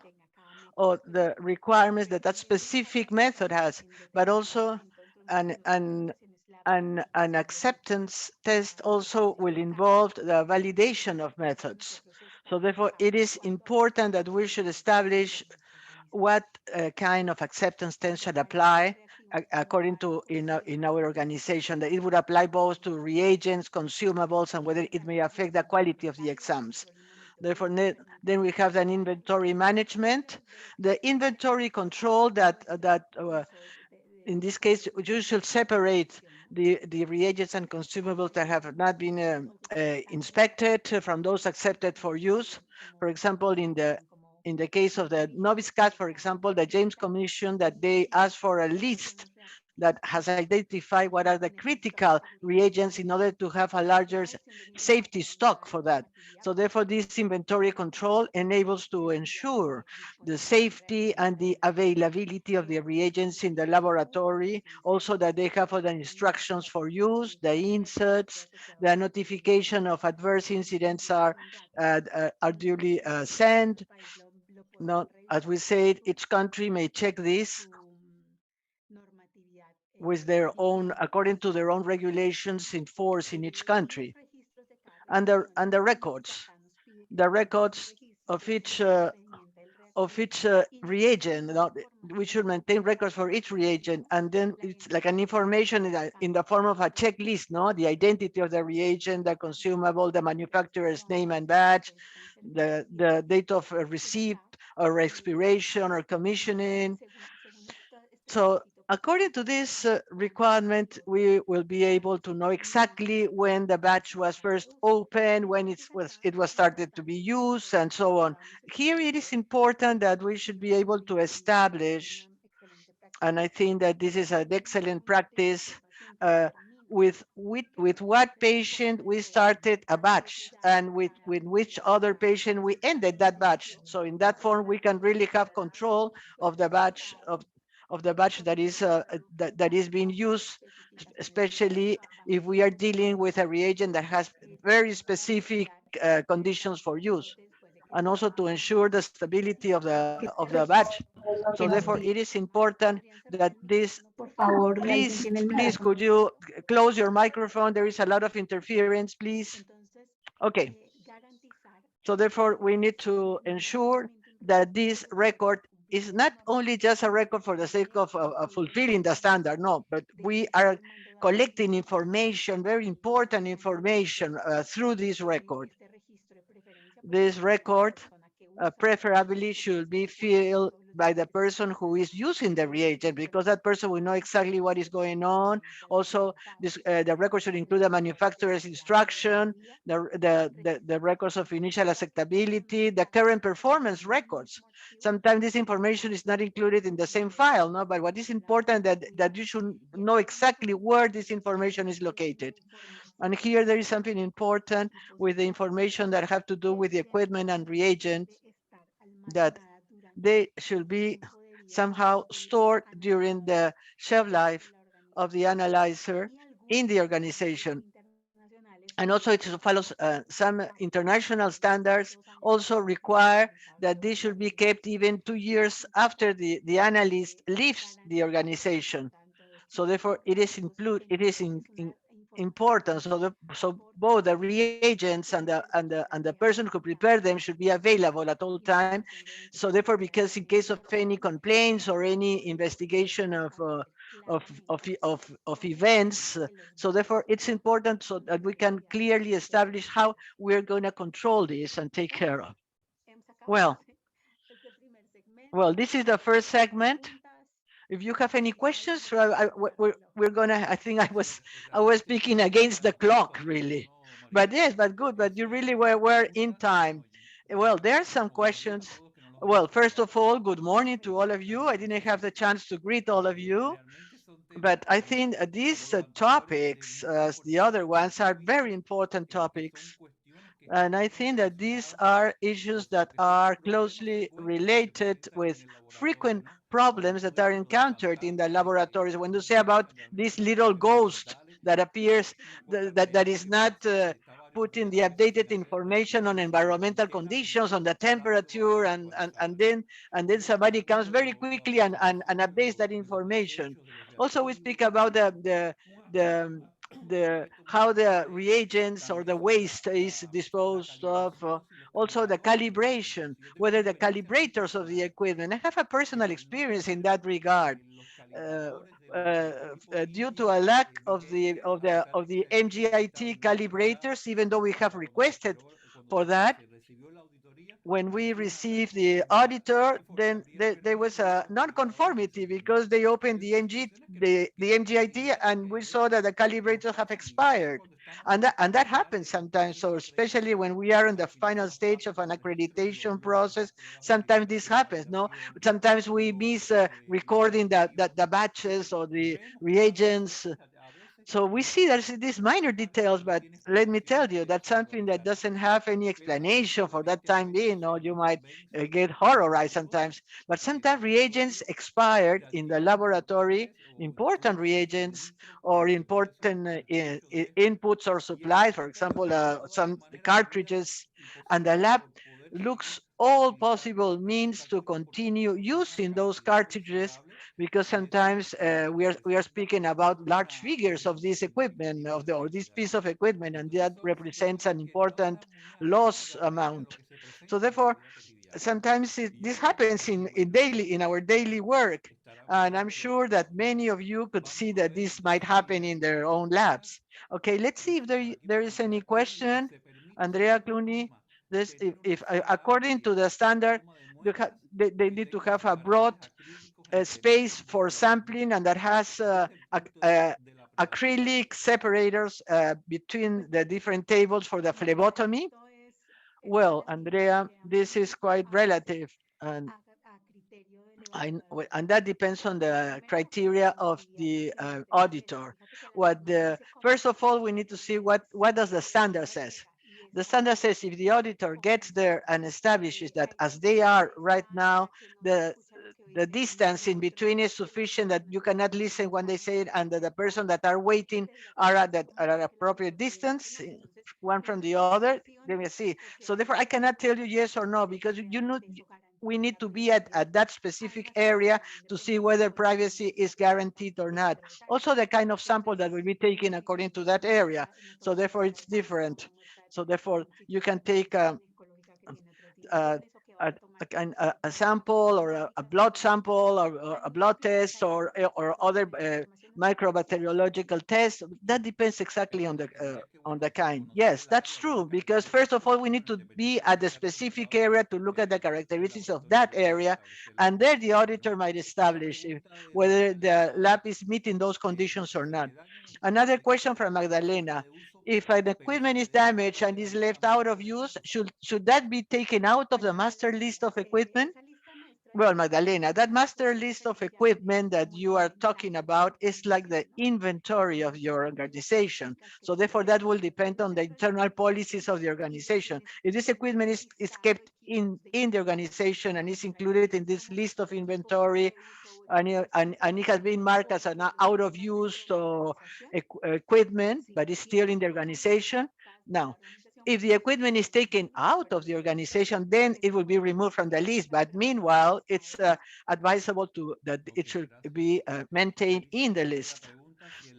or the requirements that that specific method has, but also an acceptance test also will involve the validation of methods. So therefore, it is important that we should establish what kind of acceptance test should apply according to in our organization, that it would apply both to reagents, consumables, and whether it may affect the quality of the exams. Therefore, then we have an inventory management, the inventory control that in this case, you should separate the reagents and consumables that have not been inspected from those accepted for use. For example, in the case of the novice cat, for example, the James Commission, that they asked for a list that has identified what are the critical reagents in order to have a larger safety stock for that. So therefore, this inventory control enables to ensure the safety and the availability of the reagents in the laboratory, also that they have all the instructions for use, the inserts, the notification of adverse incidents are duly sent. Not, as we said, each country may check this with their own, according to their own regulations in force in each country. And the records of each reagent. We should maintain records for each reagent, and then it's like an information in the form of a checklist, no? The identity of the reagent, the consumable, the manufacturer's name and badge, the date of receipt or expiration or commissioning. So according to this requirement, we will be able to know exactly when the batch was first opened, when it was started to be used, and so on. Here it is important that we should be able to establish, and I think that this is an excellent practice, with what patient we started a batch and with which other patient we ended that batch. So in that form, we can really have control of the batch of the batch that is being used, especially if we are dealing with a reagent that has very specific conditions for use. and also to ensure the stability of the batch. So therefore, it is important that this, Por favor, alguien please, tiene el please, micrófono. could you close your microphone? There is a lot of interference, please. Okay. So therefore, we need to ensure that this record is not only just a record for the sake of fulfilling the standard, no, but we are collecting information, very important information through this record. This record preferably should be filled by the person who is using the reagent, because that person will know exactly what is going on. Also, the record should include the manufacturer's instruction, the records of initial acceptability, the current performance records. Sometimes this information is not included in the same file, no? But what is important that you should know exactly where this information is located. And here there is something important with the information that have to do with the equipment and reagents, that they should be somehow stored during the shelf life of the analyzer in the organization. And also it follows some international standards also require that this should be kept even 2 years after the analyst leaves the organization. So therefore, it is important. So both the reagents and the person who prepared them should be available at all time. So therefore, because in case of any complaints or any investigation of events, so therefore it's important so that we can clearly establish how we're going to control this and take care of. Well, this is the first segment. If you have any questions, we're gonna. I think I was speaking against the clock, really. But yes, but good. But you really were in time. Well, there are some questions. Well, first of all, good morning to all of you. I didn't have the chance to greet all of you, but I think these topics, as the other ones, are very important topics. And I think that these are issues that are closely related with frequent problems that are encountered in the laboratories. When you say about this little ghost that appears, that is not putting the updated information on environmental conditions, on the temperature, and then somebody comes very quickly and updates that information. Also, we speak about the how the reagents or the waste is disposed of, also the calibration, whether the calibrators of the equipment. I have a personal experience in that regard. Uh, Due to a lack of the MGIT calibrators, even though we have requested for that, when we received the auditor, then there was a non-conformity because they opened the MGIT and we saw that the calibrators have expired. And that happens sometimes. So especially when we are in the final stage of an accreditation process, sometimes this happens. No, sometimes we miss recording the batches or the reagents. So we see there's these minor details, but let me tell you, that's something that doesn't have any explanation for that time being, or you might get horrorized sometimes. But sometimes reagents expired in the laboratory, important reagents or important inputs or supplies, for example, some cartridges, and the lab looks all possible means to continue using those cartridges, because sometimes we are speaking about large figures of this equipment or this piece of equipment, and that represents an important loss amount. So therefore, sometimes this happens in our daily work, and I'm sure that many of you could see that this might happen in their own labs. Okay, let's see if there is any question. Andrea Clooney, if according to the standard, they need to have a broad space for sampling, and that has acrylic separators between the different tables for the phlebotomy. Well, Andrea, this is quite relative, and and that depends on the criteria of the auditor. First of all, we need to see what does the standard says. The standard says if the auditor gets there and establishes that as they are right now, the distance in between is sufficient that you cannot listen when they say it, and that the person that are waiting are at an appropriate distance. one from the other? Let me see. So therefore, I cannot tell you yes or no, because you know, we need to be at that specific area to see whether privacy is guaranteed or not. Also, the kind of sample that will be taken according to that area. So therefore, it's different. So therefore, you can take uh, a sample or a blood sample or a blood test or other microbacteriological tests. That depends exactly on the kind. Yes, that's true, because first of all, we need to be at the specific area to look at the characteristics of that area, and there the auditor might establish whether the lab is meeting those conditions or not. Another question from Magdalena: if an equipment is damaged and is left out of use, should that be taken out of the master list of equipment? Well, Magdalena, that master list of equipment that you are talking about is like the inventory of your organization. So therefore, that will depend on the internal policies of the organization. If this equipment is kept in the organization and is included in this list of inventory, and it has been marked as an out of use equipment, but it's still in the organization. Now, if the equipment is taken out of the organization, then it will be removed from the list. But meanwhile, it's advisable that it should be maintained in the list.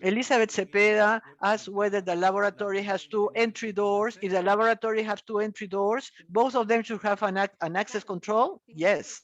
Elizabeth Cepeda asked whether the laboratory has two entry doors. If the laboratory has two entry doors, both of them should have an access control. Yes.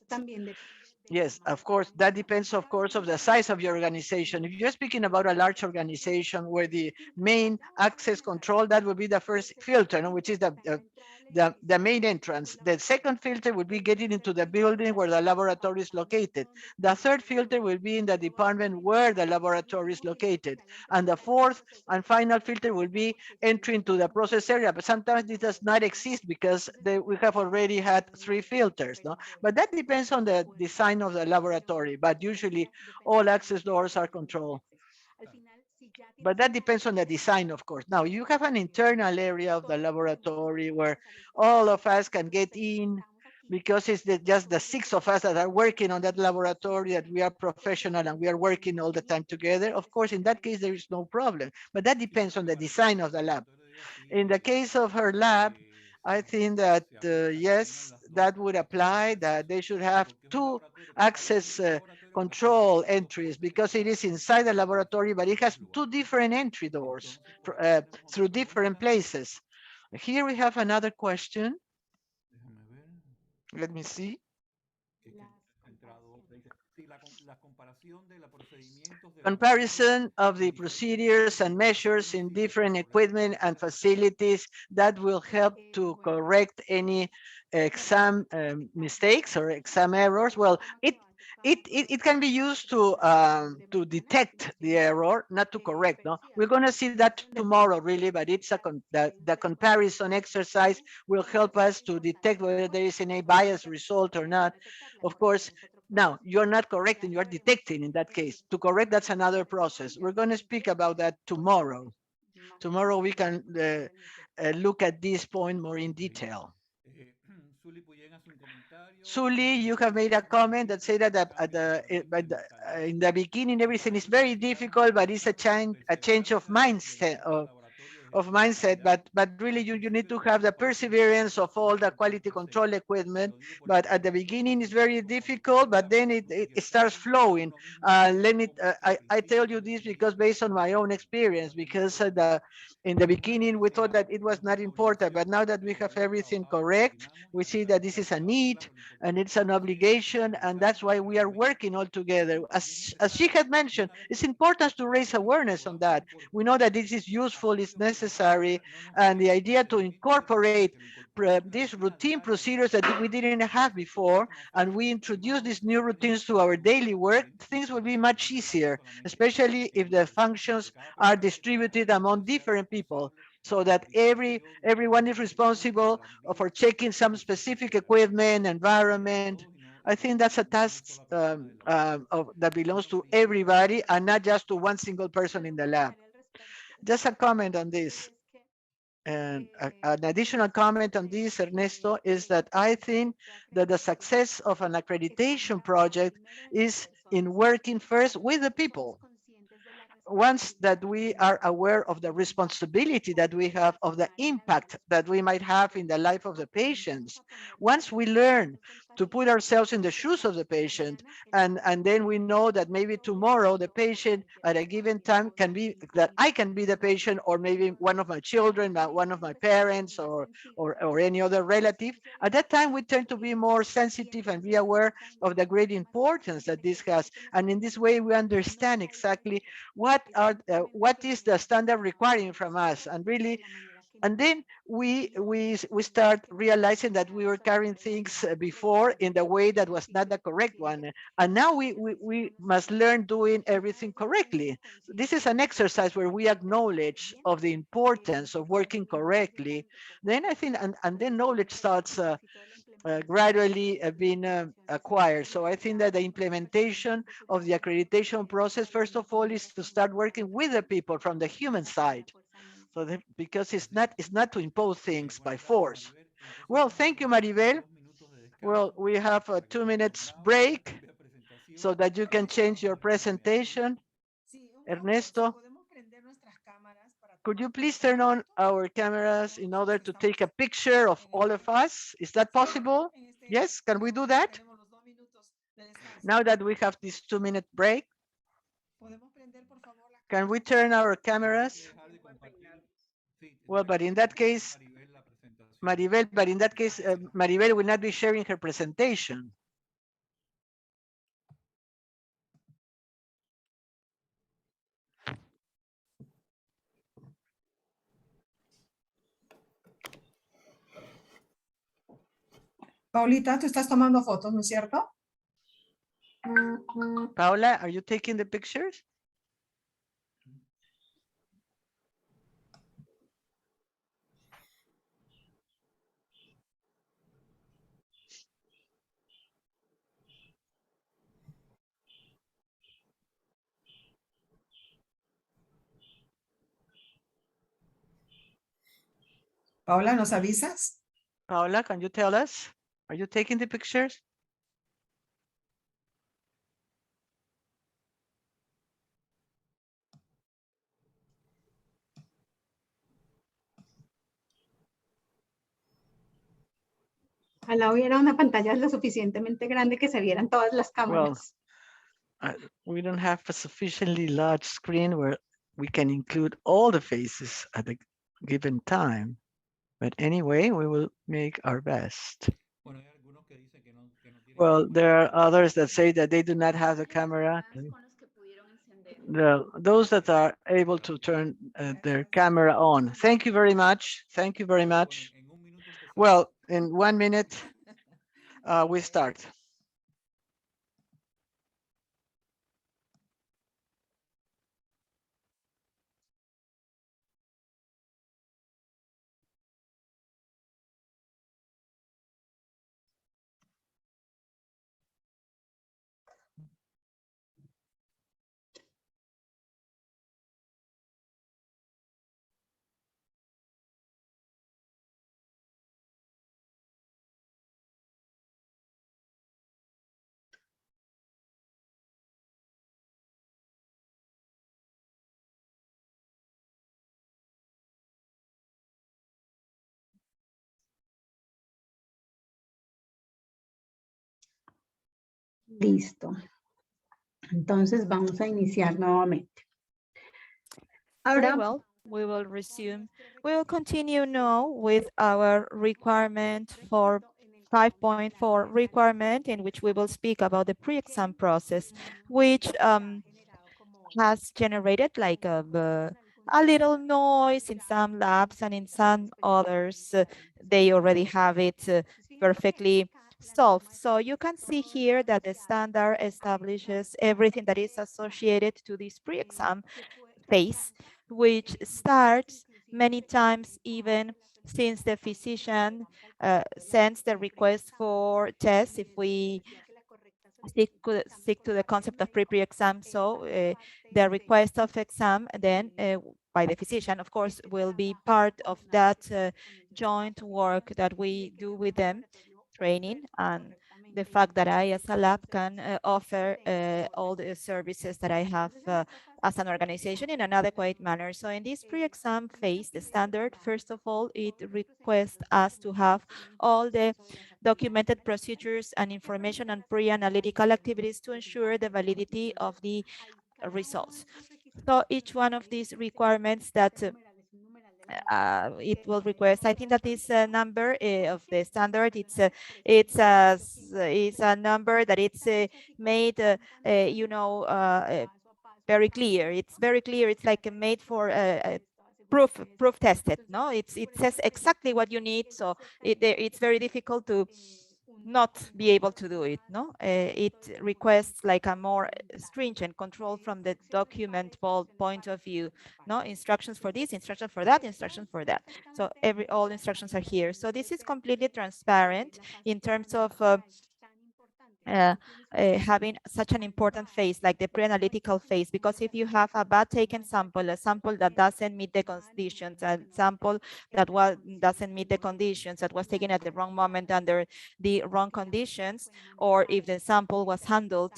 Yes, of course, that depends, of course, of the size of your organization. If you're speaking about a large organization where the main access control, that would be the first filter, no, which is the main entrance. The second filter would be getting into the building where the laboratory is located. The third filter will be in the department where the laboratory is located. And the fourth and final filter will be entering to the process area. But sometimes it does not exist because we have already had three filters, no? But that depends on the design of the laboratory, but usually all access doors are controlled. But that depends on the design, of course. Now, you have an internal area of the laboratory where all of us can get in, because it's just the six of us that are working on that laboratory, that we are professional and we are working all the time together. Of course, in that case, there is no problem. But that depends on the design of the lab. In the case of her lab, I think that yes, that would apply, that they should have two access control entries, because it is inside the laboratory, but it has two different entry doors through different places. Here we have another question. Let me see. Comparison of the procedures and measures in different equipment and facilities that will help to correct any exam mistakes or exam errors. Well, it can be used to detect the error, not to correct. No, we're going to see that tomorrow, really, but it's the comparison exercise will help us to detect whether there is any biased result or not. Of course, now you're not correcting, you're detecting in that case. To correct, that's another process. We're going to speak about that tomorrow. Tomorrow we can look at this point more in detail. Suli, you have made a comment that said that in the beginning everything is very difficult, but it's a change of mindset but really you need to have the perseverance of all the quality control equipment. But at the beginning it's very difficult, but then it starts flowing. I tell you this because based on my own experience, because in the beginning we thought that it was not important, but now that we have everything correct, we see that this is a need and it's an obligation, and that's why we are working all together. As she had mentioned, it's important to raise awareness on that. We know that this is useful, it's necessary, and the idea to incorporate these routine procedures that we didn't have before, and we introduce these new routines to our daily work, things will be much easier, especially if the functions are distributed among different people, so that everyone is responsible for checking some specific equipment, environment. I think that's a task that belongs to everybody and not just to one single person in the lab. Just a comment on this. And an additional comment on this, Ernesto, is that I think that the success of an accreditation project is in working first with the people. once that we are aware of the responsibility that we have, of the impact that we might have in the life of the patients, once we learn to put ourselves in the shoes of the patient, and then we know that maybe tomorrow the patient at a given time can be, that I can be the patient, or maybe one of my children, one of my parents, or any other relative, at that time we tend to be more sensitive and be aware of the great importance that this has. And in this way we understand exactly what is the standard requiring from us, and really, and then we start realizing that we were carrying things before in the way that was not the correct one, and now we must learn doing everything correctly. This is an exercise where we acknowledge of the importance of working correctly. Then I think, and then knowledge starts gradually being acquired. So I think that the implementation of the accreditation process, first of all, is to start working with the people from the human side. So because it's not to impose things by force. Well, thank you, Maribel. Well, we have a 2 minutes break so that you can change your presentation. Ernesto, could you please turn on our cameras in order to take a picture of all of us? Is that possible? Yes, can we do that? Now that we have this 2 minute break, can we turn our cameras? Well, but in that case, Maribel will not be sharing her presentation. Paulita, tú estás tomando fotos, ¿no es cierto? Paula, are you taking the pictures? Paula, ¿nos avisas? Paula, can you tell us? Are you taking the pictures? Ojalá hubiera una pantalla lo suficientemente grande que se vieran todas las cámaras. We don't have a sufficiently large screen where we can include all the faces at a given time. But anyway, we will make our best. Well, there are others that say that they do not have the camera. Those that are able to turn their camera on. Thank you very much. Thank you very much. Well, in 1 minute, we start. Listo. Entonces vamos a iniciar nuevamente. Very Ahora, well, we will resume. We will continue now with our requirement for 5.4 requirement, in which we will speak about the pre-exam process, which has generated like a little noise in some labs, and in some others, they already have it perfectly solved. So you can see here that the standard establishes everything that is associated to this pre-exam phase, which starts many times even since the physician sends the request for tests. If we stick to the concept of pre-exam, so the request of exam then by the physician, of course, will be part of that joint work that we do with them, training, and the fact that I, as a lab, can offer all the services that I have as an organization in an adequate manner. So in this pre-exam phase, the standard, first of all, it requests us to have all the documented procedures and information on pre-analytical activities to ensure the validity of the results. So each one of these requirements that it will request. I think that this number of the standard, it's a number that it's made, you know, very clear. It's very clear. It's like made for proof tested. No, it says exactly what you need. So it's very difficult to not be able to do it. No, it requests like a more stringent control from the document point of view. No, instructions for this, instruction for that, instruction for that. So all instructions are here. So this is completely transparent in terms of having such an important phase like the pre-analytical phase, because if you have a bad taken sample, a sample that doesn't meet the conditions, a sample that doesn't meet the conditions, that was taken at the wrong moment under the wrong conditions, or if the sample was handled,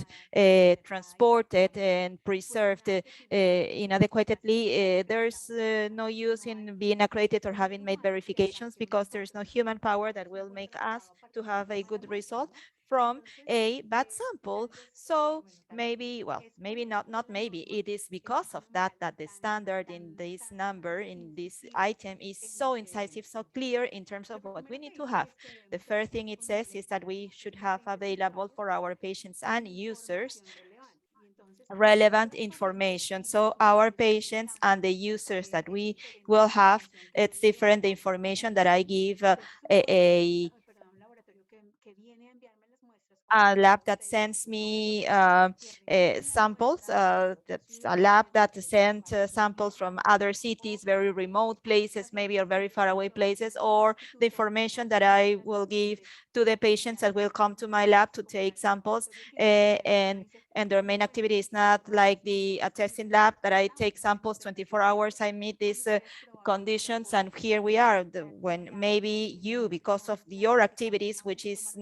transported and preserved inadequately, there's no use in being accredited or having made verifications, because there's no human power that will make us to have a good result from a bad sample. So maybe, well, maybe not maybe, it is because of that the standard in this number, in this item, is so incisive, so clear in terms of what we need to have. The first thing it says is that we should have available for our patients and users relevant information. So our patients and the users that we will have, it's different. The information that I give a lab that sends me samples. That's a lab that sends samples from other cities, very remote places, maybe, or very far away places, or the information that I will give to the patients that will come to my lab to take samples, and their main activity is not like the testing lab that I take samples 24 hours, I meet these conditions, and here we are, when maybe you, because of your activities, which is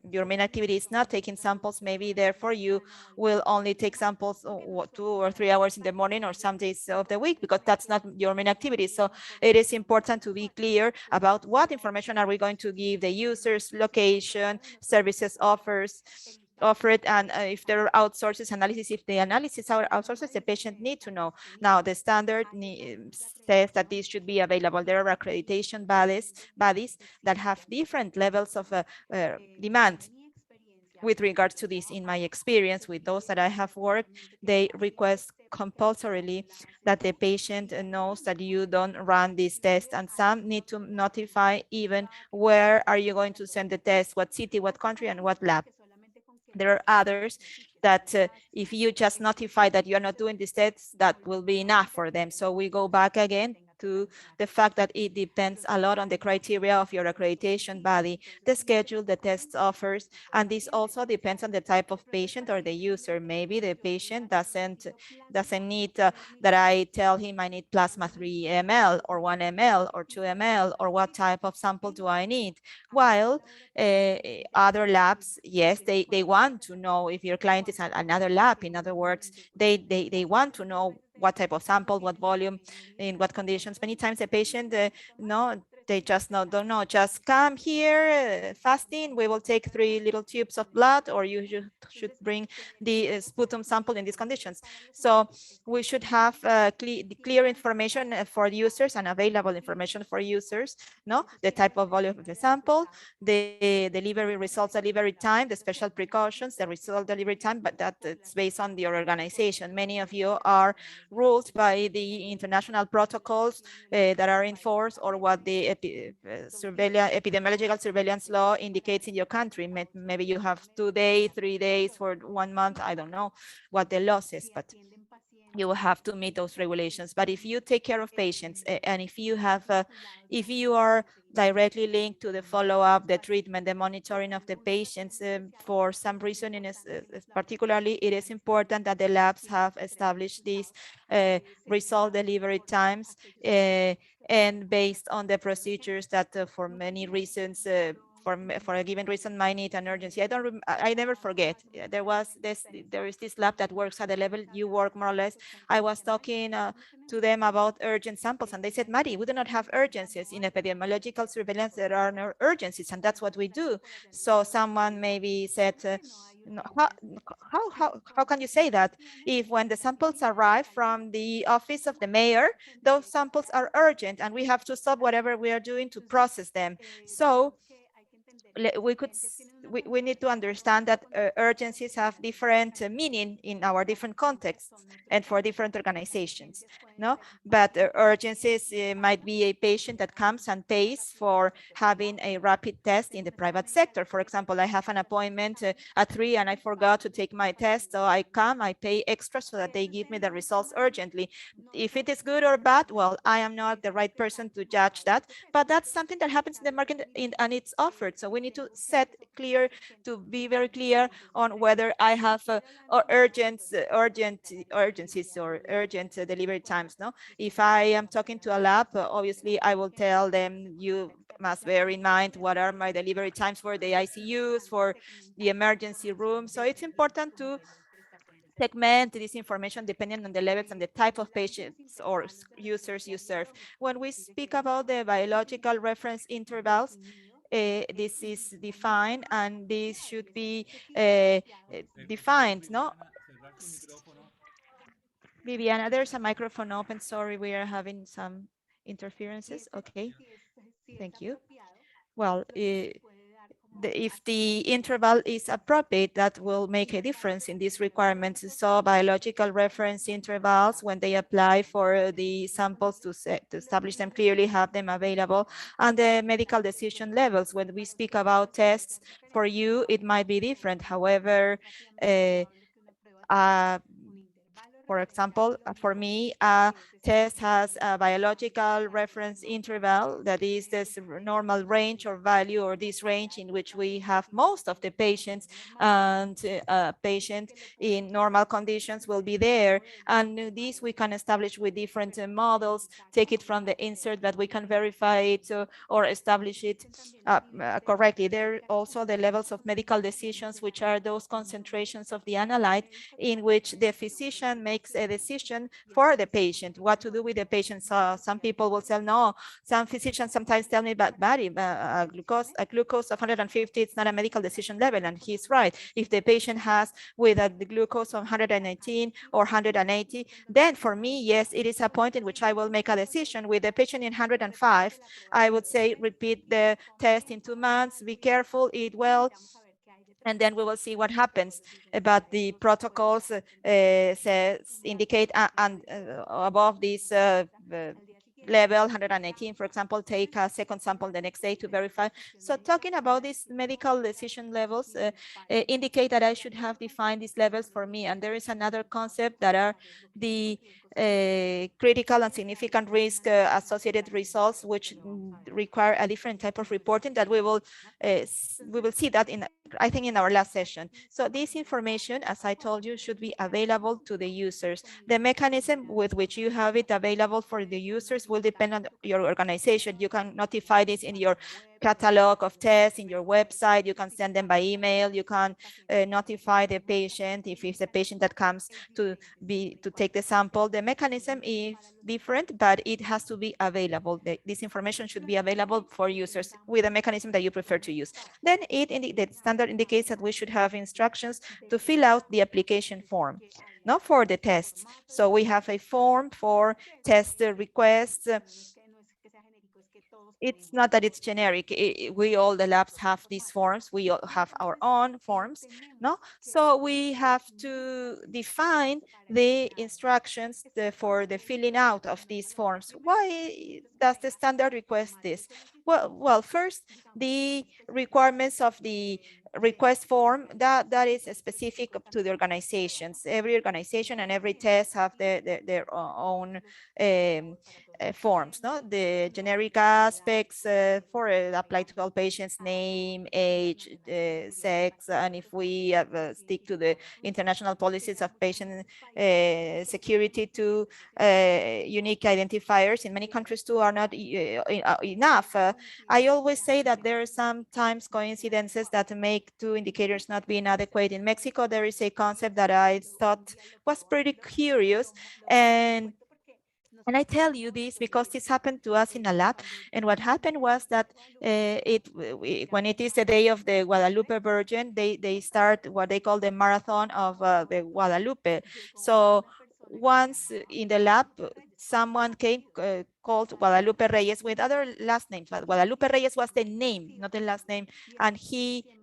your main activity is not taking samples, maybe therefore you will only take samples 2 or 3 hours in the morning or some days of the week, because that's not your main activity. So it is important to be clear about what information are we going to give the users, location, services offered, and if there are outsources analysis, if the analysis are outsources, the patient need to know. Now the standard says that this should be available. There are accreditation bodies that have different levels of demand with regards to this. In my experience with those that I have worked, they request compulsorily that the patient knows that you don't run this test, and some need to notify even where are you going to send the test, what city, what country, and what lab. There are others that if you just notify that you're not doing these tests, that will be enough for them. So we go back again to the fact that it depends a lot on the criteria of your accreditation body, the schedule, the tests offers, and this also depends on the type of patient or the user. Maybe the patient doesn't need that I tell him I need plasma 3 ml or 1 ml or 2 ml, or what type of sample do I need. While other labs, yes, they want to know if your client is another lab. In other words, they want to know what type of sample, what volume, in what conditions. Many times the patient, no, they just don't know. Just come here fasting. We will take 3 little tubes of blood, or you should bring the sputum sample in these conditions. So we should have clear information for users and available information for users. No, the type of volume of the sample, the delivery results, delivery time, the special precautions, the result delivery time, but that it's based on your organization. Many of you are ruled by the international protocols that are in force, or what the epidemiological surveillance law indicates in your country. Maybe you have 2 days, 3 days, for 1 month. I don't know what the law says, but you will have to meet those regulations. But if you take care of patients, and if you have, if you are directly linked to the follow-up, the treatment, the monitoring of the patients, for some reason, particularly, it is important that the labs have established these result delivery times, and based on the procedures that for many reasons for a given reason might need an urgency. I never forget. There is this lab that works at the level you work more or less. I was talking to them about urgent samples, and they said, Mari, we do not have urgencies in epidemiological surveillance. There are no urgencies, and that's what we do. So someone maybe said, no, how can you say that if when the samples arrive from the office of the mayor, those samples are urgent and we have to stop whatever we are doing to process them? So we need to understand that urgencies have different meaning in our different contexts and for different organizations, no? But urgencies might be a patient that comes and pays for having a rapid test in the private sector. For example, I have an appointment at 3 and I forgot to take my test, so I come, I pay extra so that they give me the results urgently. If it is good or bad, well, I am not the right person to judge that, but that's something that happens in the market and it's offered. So we need to to be very clear on whether I have urgencies or urgent delivery times. No, if I am talking to a lab, obviously I will tell them, you must bear in mind what are my delivery times for the ICUs, for the emergency room. So it's important to segment this information depending on the levels and the type of patients or users you serve. When we speak about the biological reference intervals, this is defined and this should be defined, no? Viviana, there's a microphone open. Sorry, we are having some interferences. Okay, thank you. Well, if the interval is appropriate, that will make a difference in these requirements. So biological reference intervals, when they apply for the samples to establish them clearly, have them available, and the medical decision levels. When we speak about tests, for you, it might be different. However, for example, for me, a test has a biological reference interval that is this normal range or value, or this range in which we have most of the patients, and a patient in normal conditions will be there. And this we can establish with different models, take it from the insert, but we can verify it or establish it correctly. There are also the levels of medical decisions, which are those concentrations of the analyte in which the physician makes a decision for the patient, what to do with the patient. So some people will say, no, some physicians sometimes tell me, but a glucose of 150, it's not a medical decision level, and he's right. If the patient has with the glucose of 119 or 180, then for me, yes, it is a point in which I will make a decision. With the patient in 105, I would say, repeat the test in 2 months, be careful, eat well, and then we will see what happens. But the protocols indicate and above this level 118, for example, take a second sample the next day to verify. So talking about these medical decision levels indicate that I should have defined these levels for me. And there is another concept that are the critical and significant risk associated results, which require a different type of reporting that we will see that in, I think, in our last session. So this information, as I told you, should be available to the users. The mechanism with which you have it available for the users will depend on your organization. You can notify this in your catalog of tests, in your website. You can send them by email. You can notify the patient if it's a patient that comes to take the sample. The mechanism is different, but it has to be available. This information should be available for users with a mechanism that you prefer to use. Then the standard indicates that we should have instructions to fill out the application form, not for the tests. So we have a form for test requests. It's not that it's generic. We all the labs have these forms. We all have our own forms, no? So we have to define the instructions for the filling out of these forms. Why does the standard request this? Well, first, the requirements of the request form that is specific to the organizations. Every organization and every test have their own forms, no? The generic aspects for apply to all patients, name, age, sex, and if we stick to the international policies of patient security, to unique identifiers in many countries too are not enough. I always say that there are sometimes coincidences that make two indicators not be inadequate. In Mexico, there is a concept that I thought was pretty curious, and I tell you this because this happened to us in a lab. And what happened was that when it is the day of the Guadalupe Virgin, they start what they call the marathon of the Guadalupe. So once in the lab, someone came called Guadalupe Reyes with other last names, but Guadalupe Reyes was the name, not the last name. And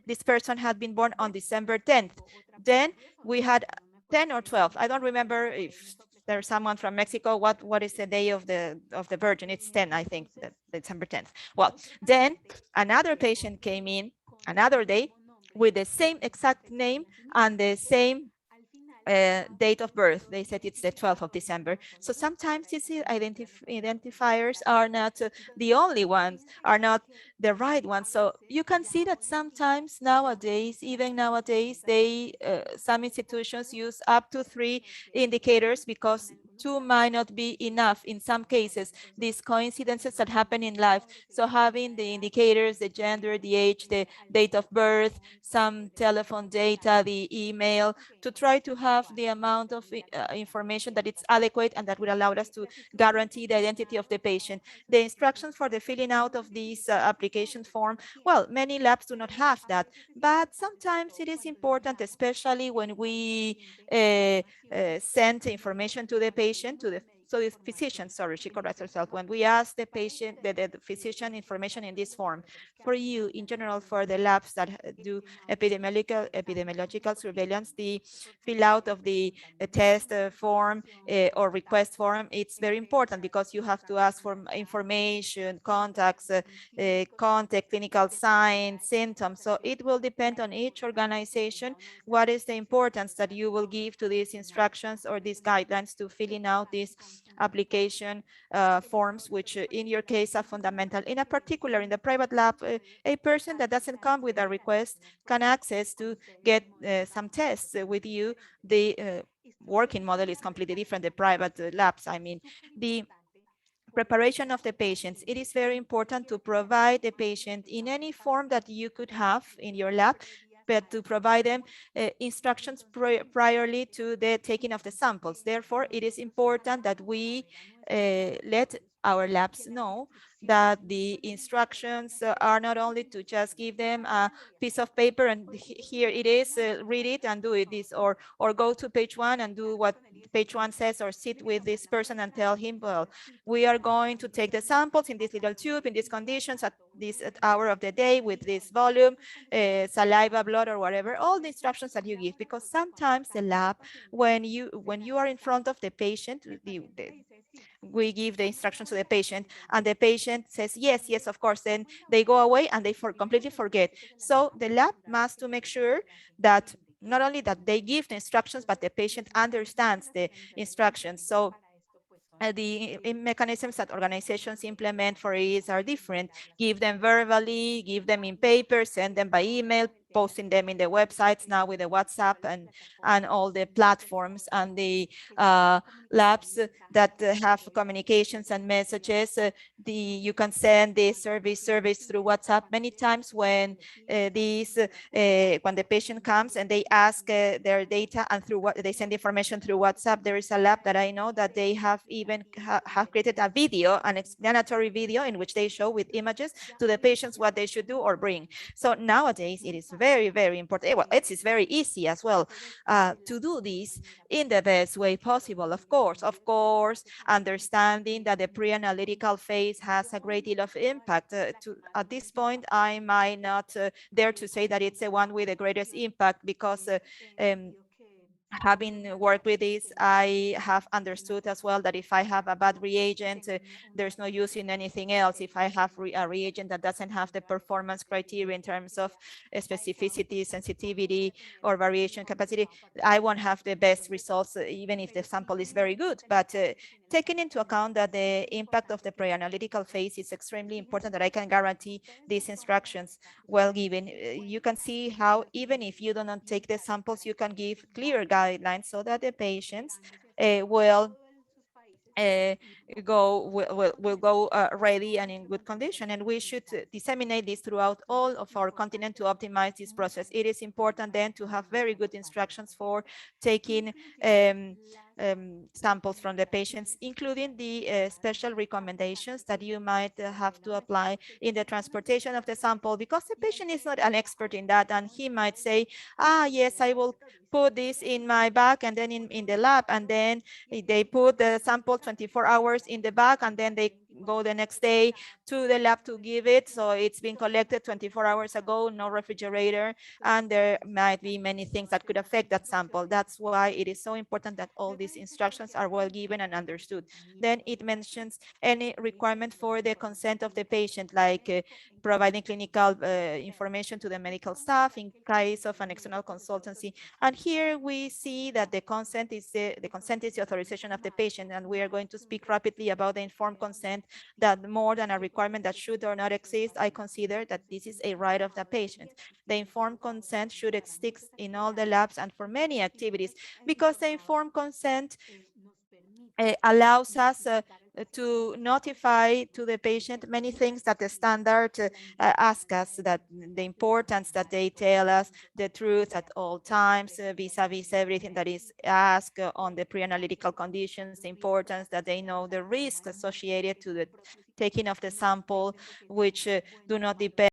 this person had been born on December 10th. Then we had 10 or 12. I don't remember if there's someone from Mexico. What is the day of the Virgin? It's 10, I think, December 10th. Well, then another patient came in another day with the same exact name and the same date of birth. They said it's the 12th of December. So sometimes these identifiers are not the only ones, are not the right ones. So you can see that sometimes nowadays, even nowadays, some institutions use up to 3 indicators because 2 might not be enough in some cases, these coincidences that happen in life. So having the indicators, the gender, the age, the date of birth, some telephone data, the email, to try to have the amount of information that it's adequate and that would allow us to guarantee the identity of the patient. The instructions for the filling out of this application form, well, many labs do not have that, but sometimes it is important, especially when we send information to the patient, so the physician, sorry, she corrects herself. When we ask the patient, the physician information in this form, for you, in general, for the labs that do epidemiological surveillance, the fill out of the test form or request form, it's very important because you have to ask for information, contacts, contact, clinical signs, symptoms. So it will depend on each organization what is the importance that you will give to these instructions or these guidelines to filling out these application forms, which in your case are fundamental. In a particular, in the private lab, a person that doesn't come with a request can access to get some tests with you. The working model is completely different, the private labs. I mean, the preparation of the patients. It is very important to provide the patient in any form that you could have in your lab, but to provide them instructions priorly to the taking of the samples. Therefore, it is important that we let our labs know that the instructions are not only to just give them a piece of paper and here it is, read it and do it this, or go to page 1 and do what page 1 says, or sit with this person and tell him, well, we are going to take the samples in this little tube in these conditions at this hour of the day with this volume, saliva, blood, or whatever, all the instructions that you give, because sometimes the lab, when you are in front of the patient, we give the instructions to the patient and the patient says, yes, yes, of course, then they go away and they completely forget. So the lab must to make sure that not only that they give the instructions, but the patient understands the instructions. So the mechanisms that organizations implement for it are different. Give them verbally, give them in paper, send them by email, posting them in the websites now with the WhatsApp and all the platforms, and the labs that have communications and messages. You can send the surveys through WhatsApp. Many times when when the patient comes and they ask their data and through what they send information through WhatsApp, there is a lab that I know that they have even have created a video, an explanatory video in which they show with images to the patients what they should do or bring. So nowadays it is very, very important. Well, it is very easy as well to do this in the best way possible. Of course, understanding that the pre-analytical phase has a great deal of impact. At this point, I might not dare to say that it's the one with the greatest impact because having worked with this, I have understood as well that if I have a bad reagent, there's no use in anything else. If I have a reagent that doesn't have the performance criteria in terms of specificity, sensitivity, or variation capacity, I won't have the best results, even if the sample is very good. But taking into account that the impact of the pre-analytical phase is extremely important, that I can guarantee these instructions well given. You can see how even if you do not take the samples, you can give clear guidelines so that the patients will will go ready and in good condition. And we should disseminate this throughout all of our continent to optimize this process. It is important then to have very good instructions for taking samples from the patients, including the special recommendations that you might have to apply in the transportation of the sample, because the patient is not an expert in that, and he might say, yes, I will put this in my bag and then in the lab, and then they put the sample 24 hours in the bag, and then they go the next day to the lab to give it. So it's been collected 24 hours ago, no refrigerator, and there might be many things that could affect that sample. That's why it is so important that all these instructions are well given and understood. Then it mentions any requirement for the consent of the patient, like providing clinical information to the medical staff in case of an external consultancy. And here we see that the consent is the authorization of the patient, and we are going to speak rapidly about the informed consent, that more than a requirement that should or not exist. I consider that this is a right of the patient. The informed consent should exist in all the labs and for many activities, because the informed consent allows us to notify to the patient many things that the standard ask us, that the importance that they tell us the truth at all times vis-a-vis everything that is asked on the pre-analytical conditions, the importance that they know the risks associated to the taking of the sample, which do not depend